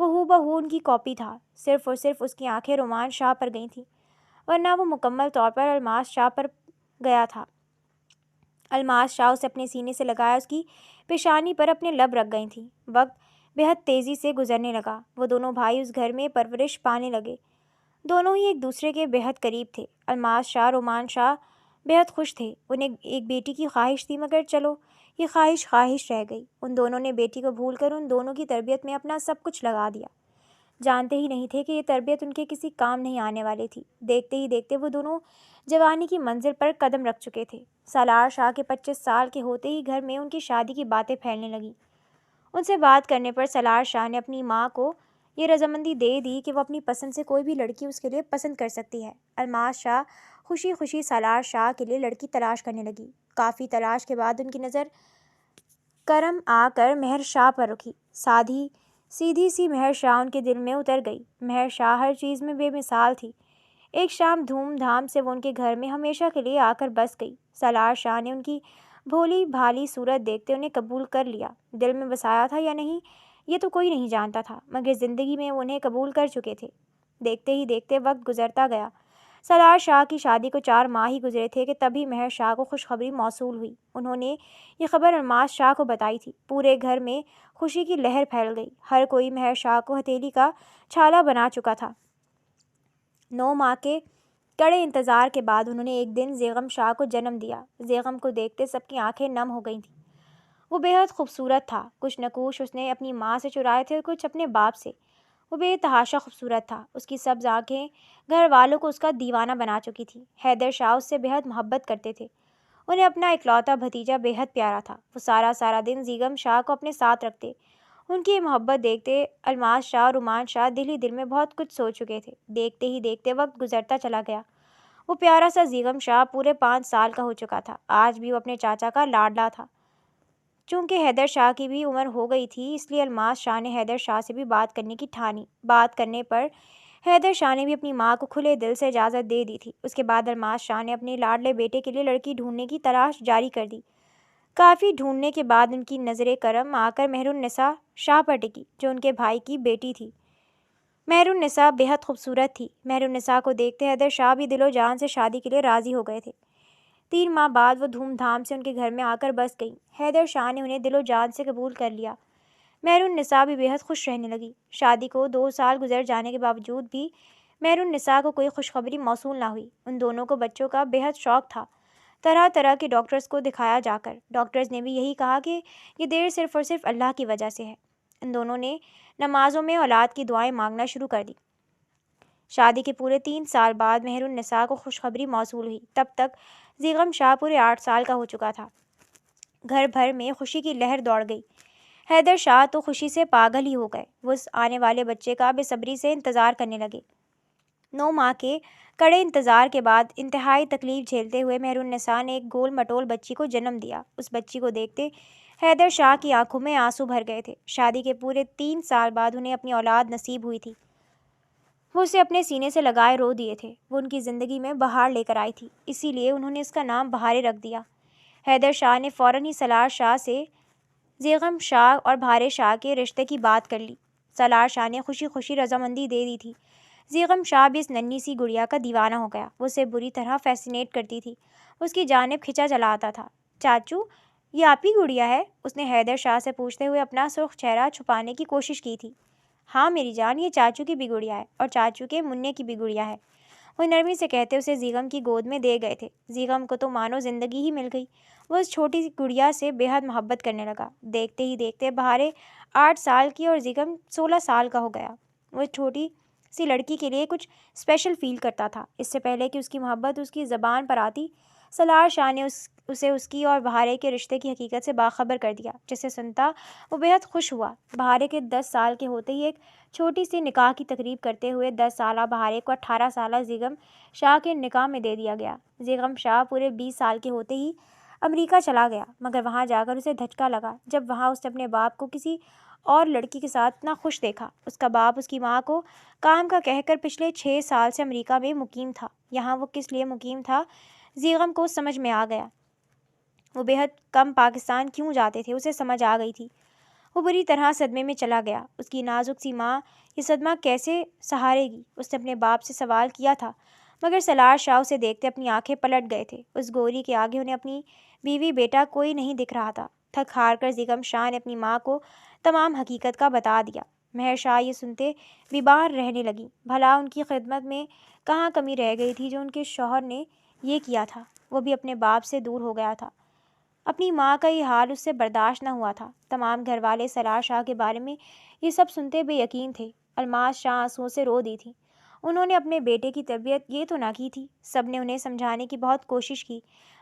وہ ہو بہو ان کی کاپی تھا، صرف اور صرف اس کی آنکھیں رومان شاہ پر گئی تھیں، ورنہ وہ مکمل طور پر الماس شاہ پر گیا تھا۔ الماس شاہ اسے اپنے سینے سے لگایا اس کی پیشانی پر اپنے لب رکھ گئی تھیں۔ وقت بے حد تیزی سے گزرنے لگا۔ وہ دونوں بھائی اس گھر میں پرورش پانے لگے۔ دونوں ہی ایک دوسرے کے بے حد قریب تھے۔ الماس شاہ رومان شاہ بے حد خوش تھے۔ انہیں ایک بیٹی کی خواہش تھی، مگر چلو یہ خواہش خواہش رہ گئی۔ ان دونوں نے بیٹی کو بھول کر ان دونوں کی تربیت میں اپنا سب کچھ لگا دیا۔ جانتے ہی نہیں تھے کہ یہ تربیت ان کے کسی کام نہیں آنے والی تھی۔ دیکھتے ہی دیکھتے وہ دونوں جوانی کی منزل پر قدم رکھ چکے تھے۔ سالار شاہ کے 25 سال کے ہوتے ہی گھر میں ان کی شادی کی باتیں پھیلنے لگیں۔ ان سے بات کرنے پر سالار شاہ نے اپنی ماں کو یہ رضامندی دے دی کہ وہ اپنی پسند سے کوئی بھی لڑکی اس کے لیے پسند کر سکتی ہے۔ الماس شاہ خوشی خوشی سالار شاہ کے لیے لڑکی تلاش کرنے لگی۔ کافی تلاش کے بعد ان کی نظر کرم آ کر مہر شاہ پر رکی۔ سادھی سیدھی سی مہر شاہ ان کے دل میں اتر گئی۔ مہر شاہ ہر چیز میں بے مثال تھی۔ ایک شام دھوم دھام سے وہ ان کے گھر میں ہمیشہ کے لیے آ کر بس گئی۔ سالار شاہ نے ان کی بھولی بھالی صورت دیکھتے انہیں قبول کر لیا۔ دل میں بسایا تھا یا نہیں یہ تو کوئی نہیں جانتا تھا، مگر زندگی میں وہ انہیں قبول کر چکے تھے۔ دیکھتے ہی دیکھتے وقت گزرتا گیا۔ سالار شاہ کی شادی کو 4 ماہ ہی گزرے تھے کہ تبھی مہر شاہ کو خوشخبری موصول ہوئی۔ انہوں نے یہ خبر الماس شاہ کو بتائی تھی۔ پورے گھر میں خوشی کی لہر پھیل گئی۔ ہر کوئی مہر شاہ کو ہتھیلی کا چھالا بنا چکا تھا۔ 9 ماہ کے کڑے انتظار کے بعد انہوں نے ایک دن زیغم شاہ کو جنم دیا۔ زیغم کو دیکھتے سب کی آنکھیں نم ہو گئی تھیں۔ وہ بے حد خوبصورت تھا۔ کچھ نقوش اس نے اپنی ماں سے چرائے تھے اور کچھ اپنے باپ سے۔ وہ بے تحاشا خوبصورت تھا۔ اس کی سبز آنکھیں گھر والوں کو اس کا دیوانہ بنا چکی تھیں۔ حیدر شاہ اس سے بے حد محبت کرتے تھے۔ انہیں اپنا اکلوتا بھتیجا بے حد پیارا تھا۔ وہ سارا دن زیغم شاہ کو اپنے ساتھ رکھتے۔ ان کی محبت دیکھتے الماس شاہ اور رومان شاہ دل ہی دل میں بہت کچھ سوچ چکے تھے۔ دیکھتے ہی دیکھتے وقت گزرتا چلا گیا۔ وہ پیارا سا زیغم شاہ پورے 5 سال کا ہو چکا تھا۔ آج بھی وہ اپنے چاچا کا لاڈلا تھا۔ چونکہ حیدر شاہ کی بھی عمر ہو گئی تھی، اس لیے الماس شاہ نے حیدر شاہ سے بھی بات کرنے کی ٹھانی۔ بات کرنے پر حیدر شاہ نے بھی اپنی ماں کو کھلے دل سے اجازت دے دی تھی۔ اس کے بعد الماس شاہ نے اپنے لاڈلے بیٹے کے لیے لڑکی ڈھونڈنے کی تلاش جاری کر دی۔ کافی ڈھونڈنے کے بعد ان کی نظر کرم آ کر مہر النساء شاہ پر ٹکی، جو ان کے بھائی کی بیٹی تھی۔ مہر النساء بے حد خوبصورت تھی۔ مہر النساء کو دیکھتے حیدر شاہ بھی دل و جان سے شادی کے لیے راضی ہو گئے تھے۔ 3 ماہ بعد وہ دھوم دھام سے ان کے گھر میں آ کر بس گئیں۔ حیدر شاہ نے انہیں دل و جان سے قبول کر لیا۔ مہر النساء بھی بے حد خوش رہنے لگی۔ شادی کو 2 سال گزر جانے کے باوجود بھی مہر النساء کو کوئی خوشخبری موصول نہ ہوئی۔ ان دونوں کو بچوں کا بے حد شوق تھا۔ طرح طرح کے ڈاکٹرز کو دکھایا جا کر ڈاکٹرز نے بھی یہی کہا کہ یہ دیر صرف اور صرف اللہ کی وجہ سے ہے۔ ان دونوں نے نمازوں میں اولاد کی دعائیں مانگنا شروع کر دی۔ شادی کے پورے 3 سال بعد مہر النساء کو خوشخبری موصول ہوئی۔ تب تک زیغم شاہ پورے 8 سال کا ہو چکا تھا۔ گھر بھر میں خوشی کی لہر دوڑ گئی۔ حیدر شاہ تو خوشی سے پاگل ہی ہو گئے۔ وہ اس آنے والے بچے کا بے صبری سے انتظار کرنے لگے۔ 9 ماہ کے کڑے انتظار کے بعد انتہائی تکلیف جھیلتے ہوئے مہر النساء نے ایک گول مٹول بچی کو جنم دیا۔ اس بچی کو دیکھتے حیدر شاہ کی آنکھوں میں آنسو بھر گئے تھے۔ شادی کے پورے 3 سال بعد انہیں اپنی اولاد نصیب ہوئی تھی۔ وہ اسے اپنے سینے سے لگائے رو دیے تھے۔ وہ ان کی زندگی میں بہار لے کر آئی تھی، اسی لیے انہوں نے اس کا نام بہارے رکھ دیا۔ حیدر شاہ نے فوراً ہی سالار شاہ سے زیغم شاہ اور بہارے شاہ کے رشتے کی بات کر لی۔ سالار شاہ نے خوشی خوشی رضامندی دے دی تھی۔ زیغم شاہ بھی اس ننھی سی گڑیا کا دیوانہ ہو گیا۔ وہ اسے بری طرح فیسینیٹ کرتی تھی، اس کی جانب کھنچا چلا آتا تھا۔ چاچو، یہ آپ ہی گڑیا ہے؟ اس نے حیدر شاہ سے پوچھتے ہوئے اپنا سرخ چہرہ چھپانے کی کوشش کی تھی۔ ہاں میری جان، یہ چاچو کی بھی گڑیا ہے اور چاچو کے منع کی بھی گڑیا ہے، وہ نرمی سے کہتے اسے زیغم کی گود میں دے گئے تھے۔ زیغم کو تو مانو زندگی ہی مل گئی۔ وہ اس چھوٹی سی گڑیا سے بے حد محبت کرنے لگا۔ دیکھتے ہی دیکھتے بہارے 8 سال کی اور زیغم 16 سال کا ہو گیا۔ وہ اس چھوٹی سی لڑکی کے لیے کچھ اسپیشل فیل کرتا تھا۔ اس سے پہلے کہ اس کی محبت اس کی زبان پر آتی، سالار شاہ نے اسے اس کی اور بہارے کے رشتے کی حقیقت سے باخبر کر دیا، جسے سنتا وہ بے حد خوش ہوا۔ بہارے کے 10 سال کے ہوتے ہی ایک چھوٹی سی نکاح کی تقریب کرتے ہوئے 10 سالہ بہارے کو 18 سالہ زیغم شاہ کے نکاح میں دے دیا گیا۔ زیغم شاہ پورے 20 سال کے ہوتے ہی امریکہ چلا گیا، مگر وہاں جا کر اسے دھچکا لگا جب وہاں اس نے اپنے باپ کو کسی اور لڑکی کے ساتھ اتنا خوش دیکھا۔ اس کا باپ اس کی ماں کو کام کا کہہ کر پچھلے 6 سال سے امریکہ میں مقیم تھا۔ یہاں وہ کس لیے مقیم تھا، زیغم کو سمجھ میں آ گیا۔ وہ بے حد کم پاکستان کیوں جاتے تھے، اسے سمجھ آ گئی تھی۔ وہ بری طرح صدمے میں چلا گیا۔ اس کی نازک سی ماں یہ صدمہ کیسے سہارے گی؟ اس نے اپنے باپ سے سوال کیا تھا، مگر سالار شاہ اسے دیکھتے اپنی آنکھیں پلٹ گئے تھے۔ اس گوری کے آگے انہیں اپنی بیوی بیٹا کوئی نہیں دکھ رہا تھا۔ تھک ہار کر زیغم شاہ نے اپنی ماں کو تمام حقیقت کا بتا دیا۔ مہر شاہ یہ سنتے بیمار رہنے لگی۔ بھلا ان کی خدمت میں کہاں کمی رہ گئی تھی جو ان کے شوہر نے یہ کیا تھا؟ وہ بھی اپنے باپ سے دور ہو گیا تھا۔ اپنی ماں کا یہ حال اس سے برداشت نہ ہوا تھا۔ تمام گھر والے سالار شاہ کے بارے میں یہ سب سنتے بے یقین تھے۔ الماس شاہ آنسوؤں سے رو دی تھی۔ انہوں نے اپنے بیٹے کی تربیت یہ تو نہ کی تھی۔ سب نے انہیں سمجھانے کی بہت کوشش کی،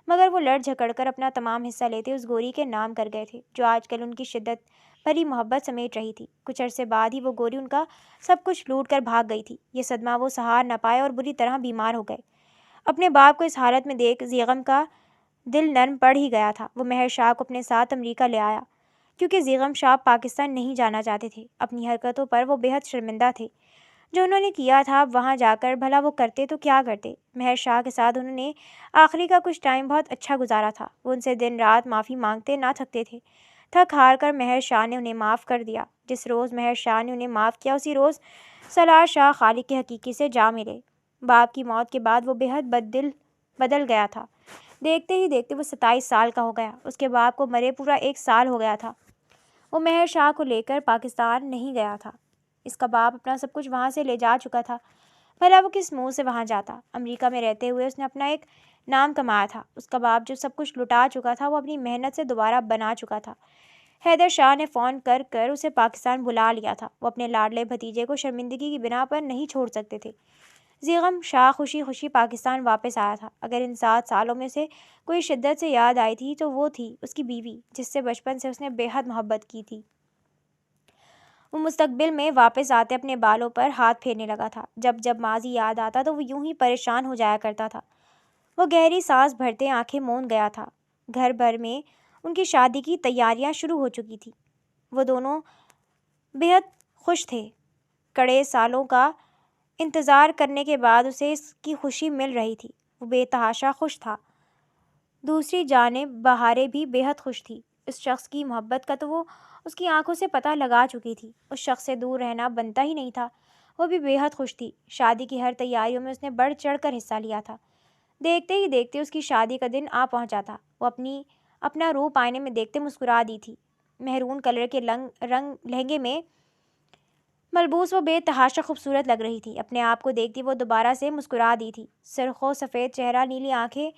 مگر وہ لڑ جھگڑ کر اپنا تمام حصہ لیتے اس گوری کے نام کر گئے تھے، جو آج کل ان کی شدت بھری محبت سمیٹ رہی تھی۔ کچھ عرصے بعد ہی وہ گوری ان کا سب کچھ لوٹ کر بھاگ گئی تھی۔ یہ صدمہ وہ سہار نہ پائے اور بری طرح بیمار ہو گئے۔ اپنے باپ کو اس حالت میں دیکھ زیغم کا دل نرم پڑ ہی گیا تھا۔ وہ مہر شاہ کو اپنے ساتھ امریکہ لے آیا، کیونکہ زیغم شاہ پاکستان نہیں جانا چاہتے تھے۔ اپنی حرکتوں پر وہ بے حد شرمندہ تھے۔ جو انہوں نے کیا تھا، اب وہاں جا کر بھلا وہ کرتے تو کیا کرتے؟ مہر شاہ کے ساتھ انہوں نے آخری کا کچھ ٹائم بہت اچھا گزارا تھا۔ وہ ان سے دن رات معافی مانگتے نہ تھکتے تھے۔ تھک ہار کر مہر شاہ نے انہیں معاف کر دیا۔ جس روز مہر شاہ نے انہیں معاف کیا، اسی روز سالار شاہ خالق کے حقیقی سے جا ملے۔ باپ کی موت کے بعد وہ بے حد بدل گیا تھا۔ دیکھتے ہی دیکھتے وہ 27 سال کا ہو گیا۔ اس کے باپ کو مرے پورا 1 سال ہو گیا تھا۔ وہ مہر شاہ کو لے کر پاکستان نہیں گیا تھا۔ اس کا باپ اپنا سب کچھ وہاں سے لے جا چکا تھا۔ بھلا وہ کس منہ سے وہاں جاتا؟ امریکہ میں رہتے ہوئے اس نے اپنا ایک نام کمایا تھا۔ اس کا باپ جو سب کچھ لٹا چکا تھا، وہ اپنی محنت سے دوبارہ بنا چکا تھا۔ حیدر شاہ نے فون کر کر اسے پاکستان بلا لیا تھا۔ وہ اپنے لاڈلے بھتیجے کو شرمندگی کی بنا پر نہیں چھوڑ سکتے تھے۔ زیغم شاہ خوشی خوشی پاکستان واپس آیا تھا۔ اگر ان 7 سالوں میں سے کوئی شدت سے یاد آئی تھی تو وہ تھی اس کی بیوی، جس سے بچپن سے اس نے بے حد محبت کی تھی۔ وہ مستقبل میں واپس آتے اپنے بالوں پر ہاتھ پھیرنے لگا تھا۔ جب جب ماضی یاد آتا تو وہ یوں ہی پریشان ہو جایا کرتا تھا۔ وہ گہری سانس بھرتے آنکھیں موند گیا تھا۔ گھر بھر میں ان کی شادی کی تیاریاں شروع ہو چکی تھی۔ وہ دونوں بے حد خوش تھے۔ کڑے سالوں کا انتظار کرنے کے بعد اسے اس کی خوشی مل رہی تھی۔ وہ بے تحاشا خوش تھا۔ دوسری جانب بہارے بھی بے حد خوش تھی۔ اس شخص کی محبت کا تو وہ اس کی آنکھوں سے پتہ لگا چکی تھی۔ اس شخص سے دور رہنا بنتا ہی نہیں تھا۔ وہ بھی بے حد خوش تھی۔ شادی کی ہر تیاریوں میں اس نے بڑھ چڑھ کر حصہ لیا تھا۔ دیکھتے ہی دیکھتے اس کی شادی کا دن آ پہنچا تھا۔ وہ اپنا روپ آئینے میں دیکھتے مسکرا دی تھی۔ مہرون کلر کے لہنگے میں ملبوس وہ بے تحاشا خوبصورت لگ رہی تھی۔ اپنے آپ کو دیکھتی وہ دوبارہ سے مسکرا دی تھی۔ سرخ و سفید چہرہ، نیلی آنکھیں،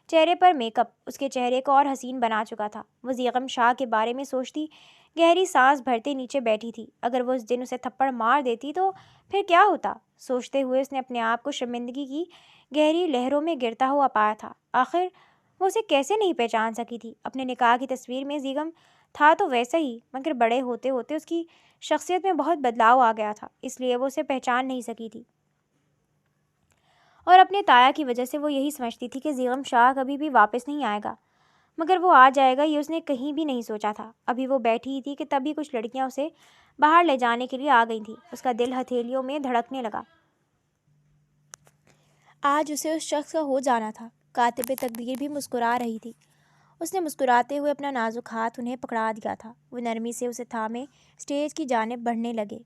چہرے پر میک اپ اس کے چہرے کو اور حسین بنا چکا تھا۔ وہ زیغم شاہ کے بارے میں سوچتی گہری سانس بھرتے نیچے بیٹھی تھی۔ اگر وہ اس دن اسے تھپڑ مار دیتی تو پھر کیا ہوتا؟ سوچتے ہوئے اس نے اپنے آپ کو شرمندگی کی گہری لہروں میں گرتا ہوا پایا تھا۔ آخر وہ اسے کیسے نہیں پہچان سکی تھی؟ اپنے نکاح کی تصویر میں زیغم تھا تو ویسا ہی، مگر بڑے ہوتے ہوتے اس کی شخصیت میں بہت بدلاؤ آ گیا تھا، اس لیے وہ اسے پہچان نہیں سکی تھی۔ اور اپنے تایا کی وجہ سے وہ یہی سمجھتی تھی کہ زیغم شاہ کبھی بھی واپس نہیں آئے گا، مگر وہ آ جائے گا یہ اس نے کہیں بھی نہیں سوچا تھا۔ ابھی وہ بیٹھی ہی تھی کہ تبھی کچھ لڑکیاں اسے باہر لے جانے کے لیے آ گئی تھیں۔ اس کا دل ہتھیلیوں میں دھڑکنے لگا۔ آج اسے اس شخص کا ہو جانا تھا۔ کاتب تقدیر بھی مسکرا رہی تھی۔ اس نے مسکراتے ہوئے اپنا نازک ہاتھ انہیں پکڑا دیا تھا۔ وہ نرمی سے اسے تھامے اسٹیج کی جانب بڑھنے لگے۔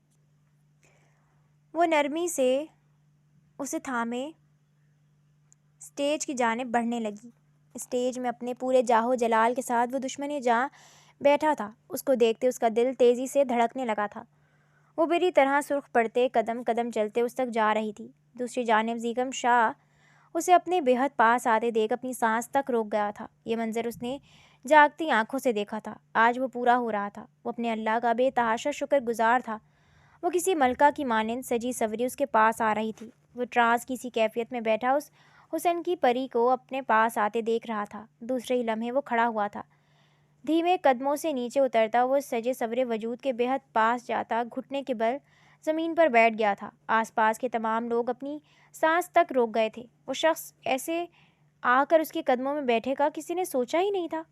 اسٹیج میں اپنے پورے جاہو جلال کے ساتھ وہ دشمن جاں بیٹھا تھا۔ اس کو دیکھتے اس کا دل تیزی سے دھڑکنے لگا تھا۔ وہ بری طرح سرخ پڑتے قدم قدم چلتے اس تک جا رہی تھی۔ دوسری جانب زیغم شاہ اسے اپنے بے حد پاس آتے دیکھ اپنی سانس تک روک گیا تھا۔ یہ منظر اس نے جاگتی آنکھوں سے دیکھا تھا۔ آج وہ پورا ہو رہا تھا۔ وہ اپنے اللہ کا بے تحاشا شکر گزار تھا۔ وہ کسی ملکہ کی مانند سجی سوری اس کے پاس آ رہی تھی۔ وہ ٹرانس کی سی کیفیت میں بیٹھا اس حسن کی پری کو اپنے پاس آتے دیکھ رہا تھا۔ دوسرے ہی لمحے وہ کھڑا ہوا تھا۔ دھیمے قدموں سے نیچے اترتا وہ سجے سورے وجود کے بے حد پاس جاتا گھٹنے کے بل زمین پر بیٹھ گیا تھا۔ آس پاس کے تمام لوگ اپنی سانس تک روک گئے تھے۔ وہ شخص ایسے آ کر اس کے قدموں میں بیٹھے گا کسی نے سوچا ہی نہیں تھا۔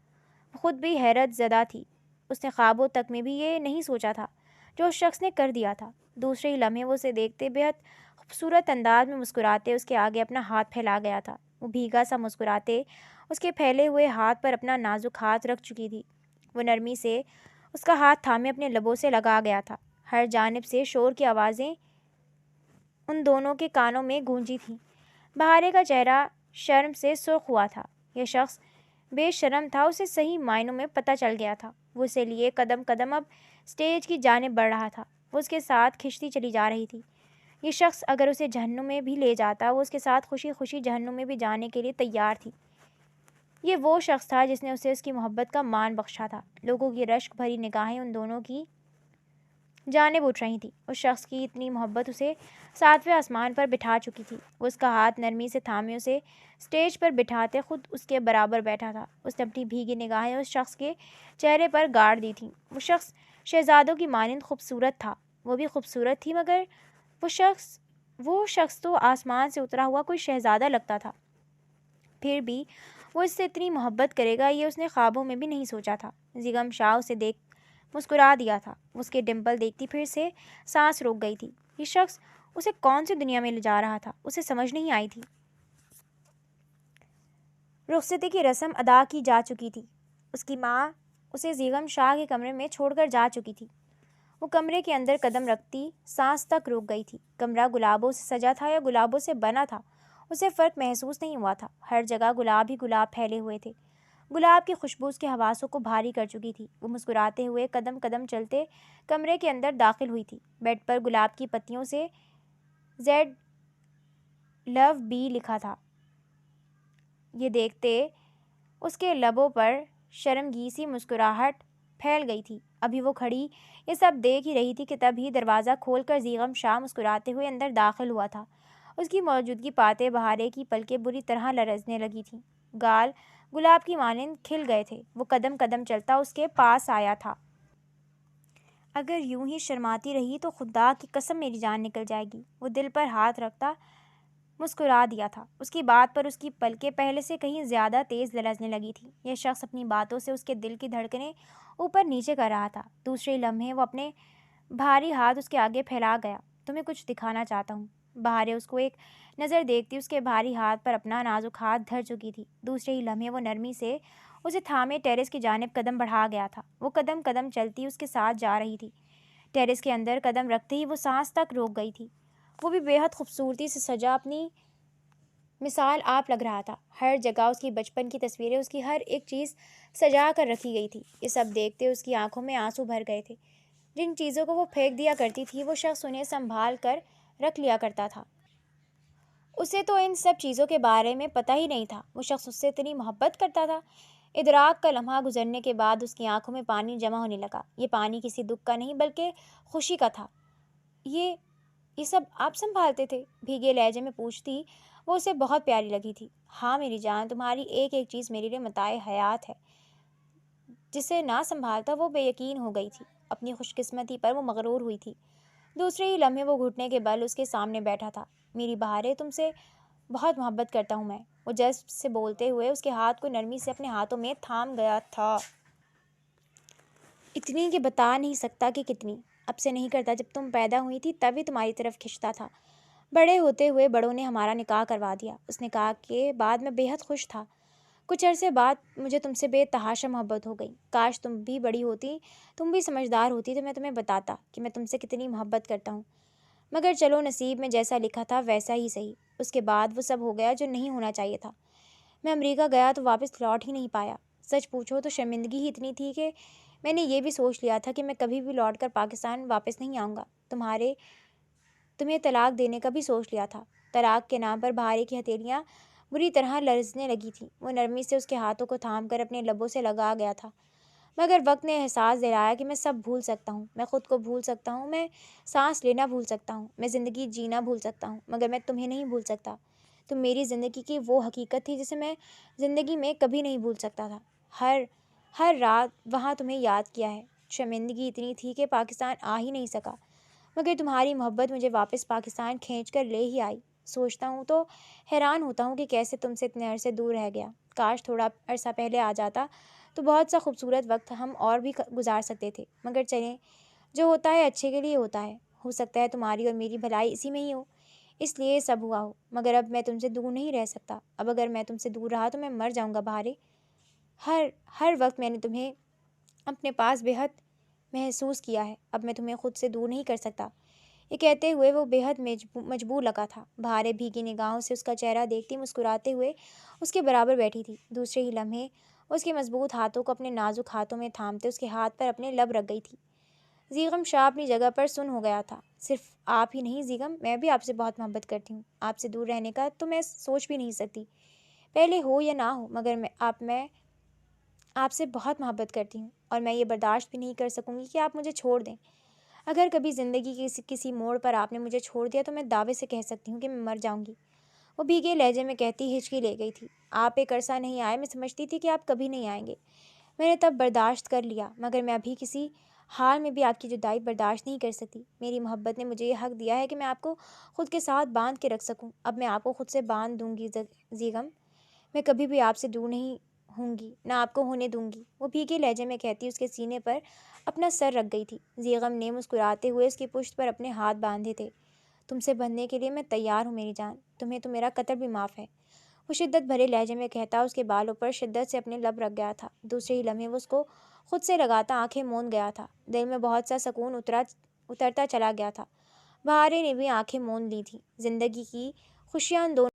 وہ خود بھی حیرت زدہ تھی۔ اس نے خوابوں تک میں بھی یہ نہیں سوچا تھا جو اس شخص نے کر دیا تھا۔ دوسرے ہی لمحے وہ اسے دیکھتے بے حد خوبصورت انداز میں مسکراتے اس کے آگے اپنا ہاتھ پھیلا گیا تھا۔ وہ بھیگا سا مسکراتے اس کے پھیلے ہوئے ہاتھ پر اپنا نازک ہاتھ رکھ چکی تھی۔ وہ نرمی سے اس کا ہاتھ تھامے اپنے لبوں سے لگا گیا تھا۔ ہر جانب سے شور کی آوازیں ان دونوں کے کانوں میں گونجی تھیں۔ بہارے کا چہرہ شرم سے سرخ ہوا تھا۔ یہ شخص بے شرم تھا، اسے صحیح معنوں میں پتہ چل گیا تھا۔ وہ اسے لیے قدم قدم اب اسٹیج کی جانب بڑھ رہا تھا۔ وہ اس کے ساتھ کھنچتی چلی جا رہی تھی۔ یہ شخص اگر اسے جہنم میں بھی لے جاتا وہ اس کے ساتھ خوشی خوشی جہنم میں بھی جانے کے لیے تیار تھی۔ یہ وہ شخص تھا جس نے اسے اس کی محبت کا مان بخشا تھا۔ لوگوں کی رشک بھری نگاہیں ان دونوں کی جانب اٹھ رہی تھیں۔ اس شخص کی اتنی محبت اسے 7ویں آسمان پر بٹھا چکی تھی۔ وہ اس کا ہاتھ نرمی سے تھامے اسے اسٹیج پر بٹھاتے خود اس کے برابر بیٹھا تھا۔ اس نے اپنی بھیگی نگاہیں اس شخص کے چہرے پر گاڑ دی تھیں۔ وہ شخص شہزادوں کی مانند خوبصورت تھا۔ وہ بھی خوبصورت تھی، مگر وہ شخص تو آسمان سے اترا ہوا کوئی شہزادہ لگتا تھا۔ پھر بھی وہ اس سے اتنی محبت کرے گا یہ اس نے خوابوں میں بھی نہیں سوچا تھا۔ زیغم شاہ اسے دیکھ مسکرا دیا تھا۔ اس کے ڈمپل دیکھتی پھر سے سانس روک گئی تھی۔ یہ شخص اسے کون سی دنیا میں لے جا رہا تھا اسے سمجھ نہیں آئی تھی۔ رخصتی کی رسم ادا کی جا چکی تھی۔ اس کی ماں اسے زیغم شاہ کے کمرے میں چھوڑ کر جا چکی تھی۔ وہ کمرے کے اندر قدم رکھتی سانس تک رک گئی تھی۔ کمرہ گلابوں سے سجا تھا یا گلابوں سے بنا تھا اسے فرق محسوس نہیں ہوا تھا۔ ہر جگہ گلاب ہی گلاب پھیلے ہوئے تھے۔ گلاب کی خوشبو اس کے حواسوں کو بھاری کر چکی تھی۔ وہ مسکراتے ہوئے قدم قدم چلتے کمرے کے اندر داخل ہوئی تھی۔ بیڈ پر گلاب کی پتیوں سے زیڈ لو بی لکھا تھا۔ یہ دیکھتے اس کے لبوں پر شرمگی سی مسکراہٹ پھیل گئی تھی۔ ابھی وہ کھڑی یہ سب دیکھ ہی رہی تھی کہ تبھی دروازہ کھول کر زیغم شاہ مسکراتے ہوئے اندر داخل ہوا تھا۔ اس کی موجودگی پاتے بہارے کی پلکیں بری طرح لرزنے لگی تھیں۔ گال گلاب کی مانند کھل گئے تھے۔ وہ قدم قدم چلتا اس کے پاس آیا تھا۔ اگر یوں ہی شرماتی رہی تو خدا کی قسم میری جان نکل جائے گی۔ وہ دل پر ہاتھ رکھتا مسکرا دیا تھا۔ اس کی بات پر اس کی پلکیں پہلے سے کہیں زیادہ تیز لرزنے لگی تھیں۔ یہ شخص اپنی باتوں سے اس کے دل کی دھڑکنیں اوپر نیچے کر رہا تھا۔ دوسرے لمحے وہ اپنے بھاری ہاتھ اس کے آگے پھیلا گیا۔ تمہیں کچھ دکھانا چاہتا ہوں۔ بہارے اس کو ایک نظر دیکھتی اس کے بھاری ہاتھ پر اپنا نازک ہاتھ دھر چکی تھی۔ دوسرے ہی لمحے وہ نرمی سے اسے تھامے ٹیرس کی جانب قدم بڑھا گیا تھا۔ وہ قدم قدم چلتی اس کے ساتھ جا رہی تھی۔ ٹیرس کے اندر قدم رکھتے ہی وہ سانس تک روک گئی تھی۔ وہ بھی بے حد خوبصورتی سے سجا اپنی مثال آپ لگ رہا تھا۔ ہر جگہ اس کی بچپن کی تصویریں، اس کی ہر ایک چیز سجا کر رکھی گئی تھی۔ یہ سب دیکھتے اس کی آنکھوں میں آنسو بھر گئے تھے۔ جن چیزوں کو وہ پھینک دیا کرتی تھی وہ شخص انہیں سنبھال کر رکھ لیا کرتا تھا۔ اسے تو ان سب چیزوں کے بارے میں پتہ ہی نہیں تھا۔ وہ شخص اس سے اتنی محبت کرتا تھا۔ ادراک کا لمحہ گزرنے کے بعد اس کی آنکھوں میں پانی جمع ہونے لگا۔ یہ پانی کسی دکھ کا نہیں بلکہ خوشی کا تھا۔ یہ سب آپ سنبھالتے تھے؟ بھیگے لہجے میں پوچھتی وہ اسے بہت پیاری لگی تھی۔ ہاں میری جان، تمہاری ایک ایک چیز میرے لیے متاع حیات ہے۔ جسے نہ سنبھالتا وہ بے یقین ہو گئی تھی۔ اپنی خوش قسمتی پر وہ مغرور ہوئی تھی۔ دوسرے ہی لمحے وہ گھٹنے کے بل اس کے سامنے بیٹھا تھا۔ میری بہارے، تم سے بہت محبت کرتا ہوں میں۔ وہ جذب سے بولتے ہوئے اس کے ہاتھ کو نرمی سے اپنے ہاتھوں میں تھام گیا تھا۔ اتنی کہ بتا نہیں سکتا کہ کتنی۔ اب سے نہیں کرتا، جب تم پیدا ہوئی تھی تبھی تمہاری طرف کھنچتا تھا۔ بڑے ہوتے ہوئے بڑوں نے ہمارا نکاح کروا دیا۔ اس نکاح کے بعد میں بے حد خوش تھا۔ کچھ عرصے بعد مجھے تم سے بے تحاشا محبت ہو گئی۔ کاش تم بھی بڑی ہوتی، تم بھی سمجھدار ہوتی تو میں تمہیں بتاتا کہ میں تم سے کتنی محبت کرتا ہوں۔ مگر چلو، نصیب میں جیسا لکھا تھا ویسا ہی صحیح۔ اس کے بعد وہ سب ہو گیا جو نہیں ہونا چاہیے تھا۔ میں امریکہ گیا تو واپس لوٹ ہی نہیں پایا۔ سچ پوچھو تو شرمندگی ہی اتنی تھی کہ میں نے یہ بھی سوچ لیا تھا کہ میں کبھی بھی لوٹ کر پاکستان واپس نہیں آؤں گا۔ تمہیں طلاق دینے کا بھی سوچ لیا تھا۔ طلاق کے نام پر بہارے کی ہتھیلیاں بری طرح لرزنے لگی تھیں۔ وہ نرمی سے اس کے ہاتھوں کو تھام کر اپنے لبوں سے لگا گیا تھا۔ مگر وقت نے احساس دلایا کہ میں سب بھول سکتا ہوں۔ میں خود کو بھول سکتا ہوں، میں سانس لینا بھول سکتا ہوں، میں زندگی جینا بھول سکتا ہوں، مگر میں تمہیں نہیں بھول سکتا۔ تم میری زندگی کی وہ حقیقت تھی جسے میں زندگی میں کبھی نہیں بھول سکتا تھا۔ ہر رات وہاں تمہیں یاد کیا ہے۔ شرمندگی اتنی تھی کہ پاکستان آ ہی نہیں سکا، مگر تمہاری محبت مجھے واپس پاکستان کھینچ کر لے ہی آئی۔ سوچتا ہوں تو حیران ہوتا ہوں کہ کیسے تم سے اتنے عرصے دور رہ گیا۔ کاش تھوڑا عرصہ پہلے آ جاتا تو بہت سا خوبصورت وقت ہم اور بھی گزار سکتے تھے۔ مگر چلیں، جو ہوتا ہے اچھے کے لیے ہوتا ہے۔ ہو سکتا ہے تمہاری اور میری بھلائی اسی میں ہی ہو، اس لیے یہ سب ہوا ہو۔ مگر اب میں تم سے دور نہیں رہ سکتا۔ اب اگر میں تم سے دور رہا تو میں مر جاؤں گا بہارے۔ ہر وقت میں نے تمہیں اپنے پاس بے حد محسوس کیا ہے۔ اب میں تمہیں خود سے دور نہیں کر سکتا۔ یہ کہتے ہوئے وہ بے حد مجبور لگا تھا۔ بہارے بھیگی نگاہوں سے اس کا چہرہ دیکھتی مسکراتے ہوئے اس کے برابر بیٹھی تھی۔ دوسرے ہی لمحے اس کے مضبوط ہاتھوں کو اپنے نازک ہاتھوں میں تھامتے اس کے ہاتھ پر اپنے لب رکھ گئی تھی۔ زیغم شاہ اپنی جگہ پر سن ہو گیا تھا۔ صرف آپ ہی نہیں زیغم، میں بھی آپ سے بہت محبت کرتی ہوں۔ آپ سے دور رہنے کا تو میں سوچ بھی نہیں سکتی، پہلے ہو یا نہ ہو، مگر میں آپ سے بہت محبت کرتی ہوں، اور میں یہ برداشت بھی نہیں کر سکوں گی کہ آپ مجھے چھوڑ دیں۔ اگر کبھی زندگی کے کسی موڑ پر آپ نے مجھے چھوڑ دیا تو میں دعوے سے کہہ سکتی ہوں کہ میں مر جاؤں گی۔ وہ بھیگے لہجے میں کہتی ہچکی لے گئی تھی۔ آپ ایک عرصہ نہیں آئے، میں سمجھتی تھی کہ آپ کبھی نہیں آئیں گے۔ میں نے تب برداشت کر لیا، مگر میں ابھی کسی حال میں بھی آپ کی جدائی برداشت نہیں کر سکتی۔ میری محبت نے مجھے یہ حق دیا ہے کہ میں آپ کو خود کے ساتھ باندھ کے رکھ سکوں۔ اب میں آپ کو خود سے باندھ دوں گی زیغم۔ میں کبھی بھی آپ سے دور نہیں ہوں گی، نہ آپ کو ہونے دوں گی۔ وہ بھیگے لہجے میں کہتی اس کے سینے پر اپنا سر رکھ گئی تھی۔ زیغم نے مسکراتے ہوئے اس کی پشت پر اپنے ہاتھ باندھے تھے۔ تم سے بندھنے کے لیے میں تیار ہوں میری جان، تمہیں تو میرا قتل بھی معاف ہے۔ وہ شدت بھرے لہجے میں کہتا اس کے بالوں پر شدت سے اپنے لب رکھ گیا تھا۔ دوسرے ہی لمحے وہ اس کو خود سے لگاتا آنکھیں موند گیا تھا۔ دل میں بہت سا سکون اترتا چلا گیا تھا۔ بہارے نے بھی آنکھیں موند لی تھیں۔ زندگی کی خوشیاں ان دونوں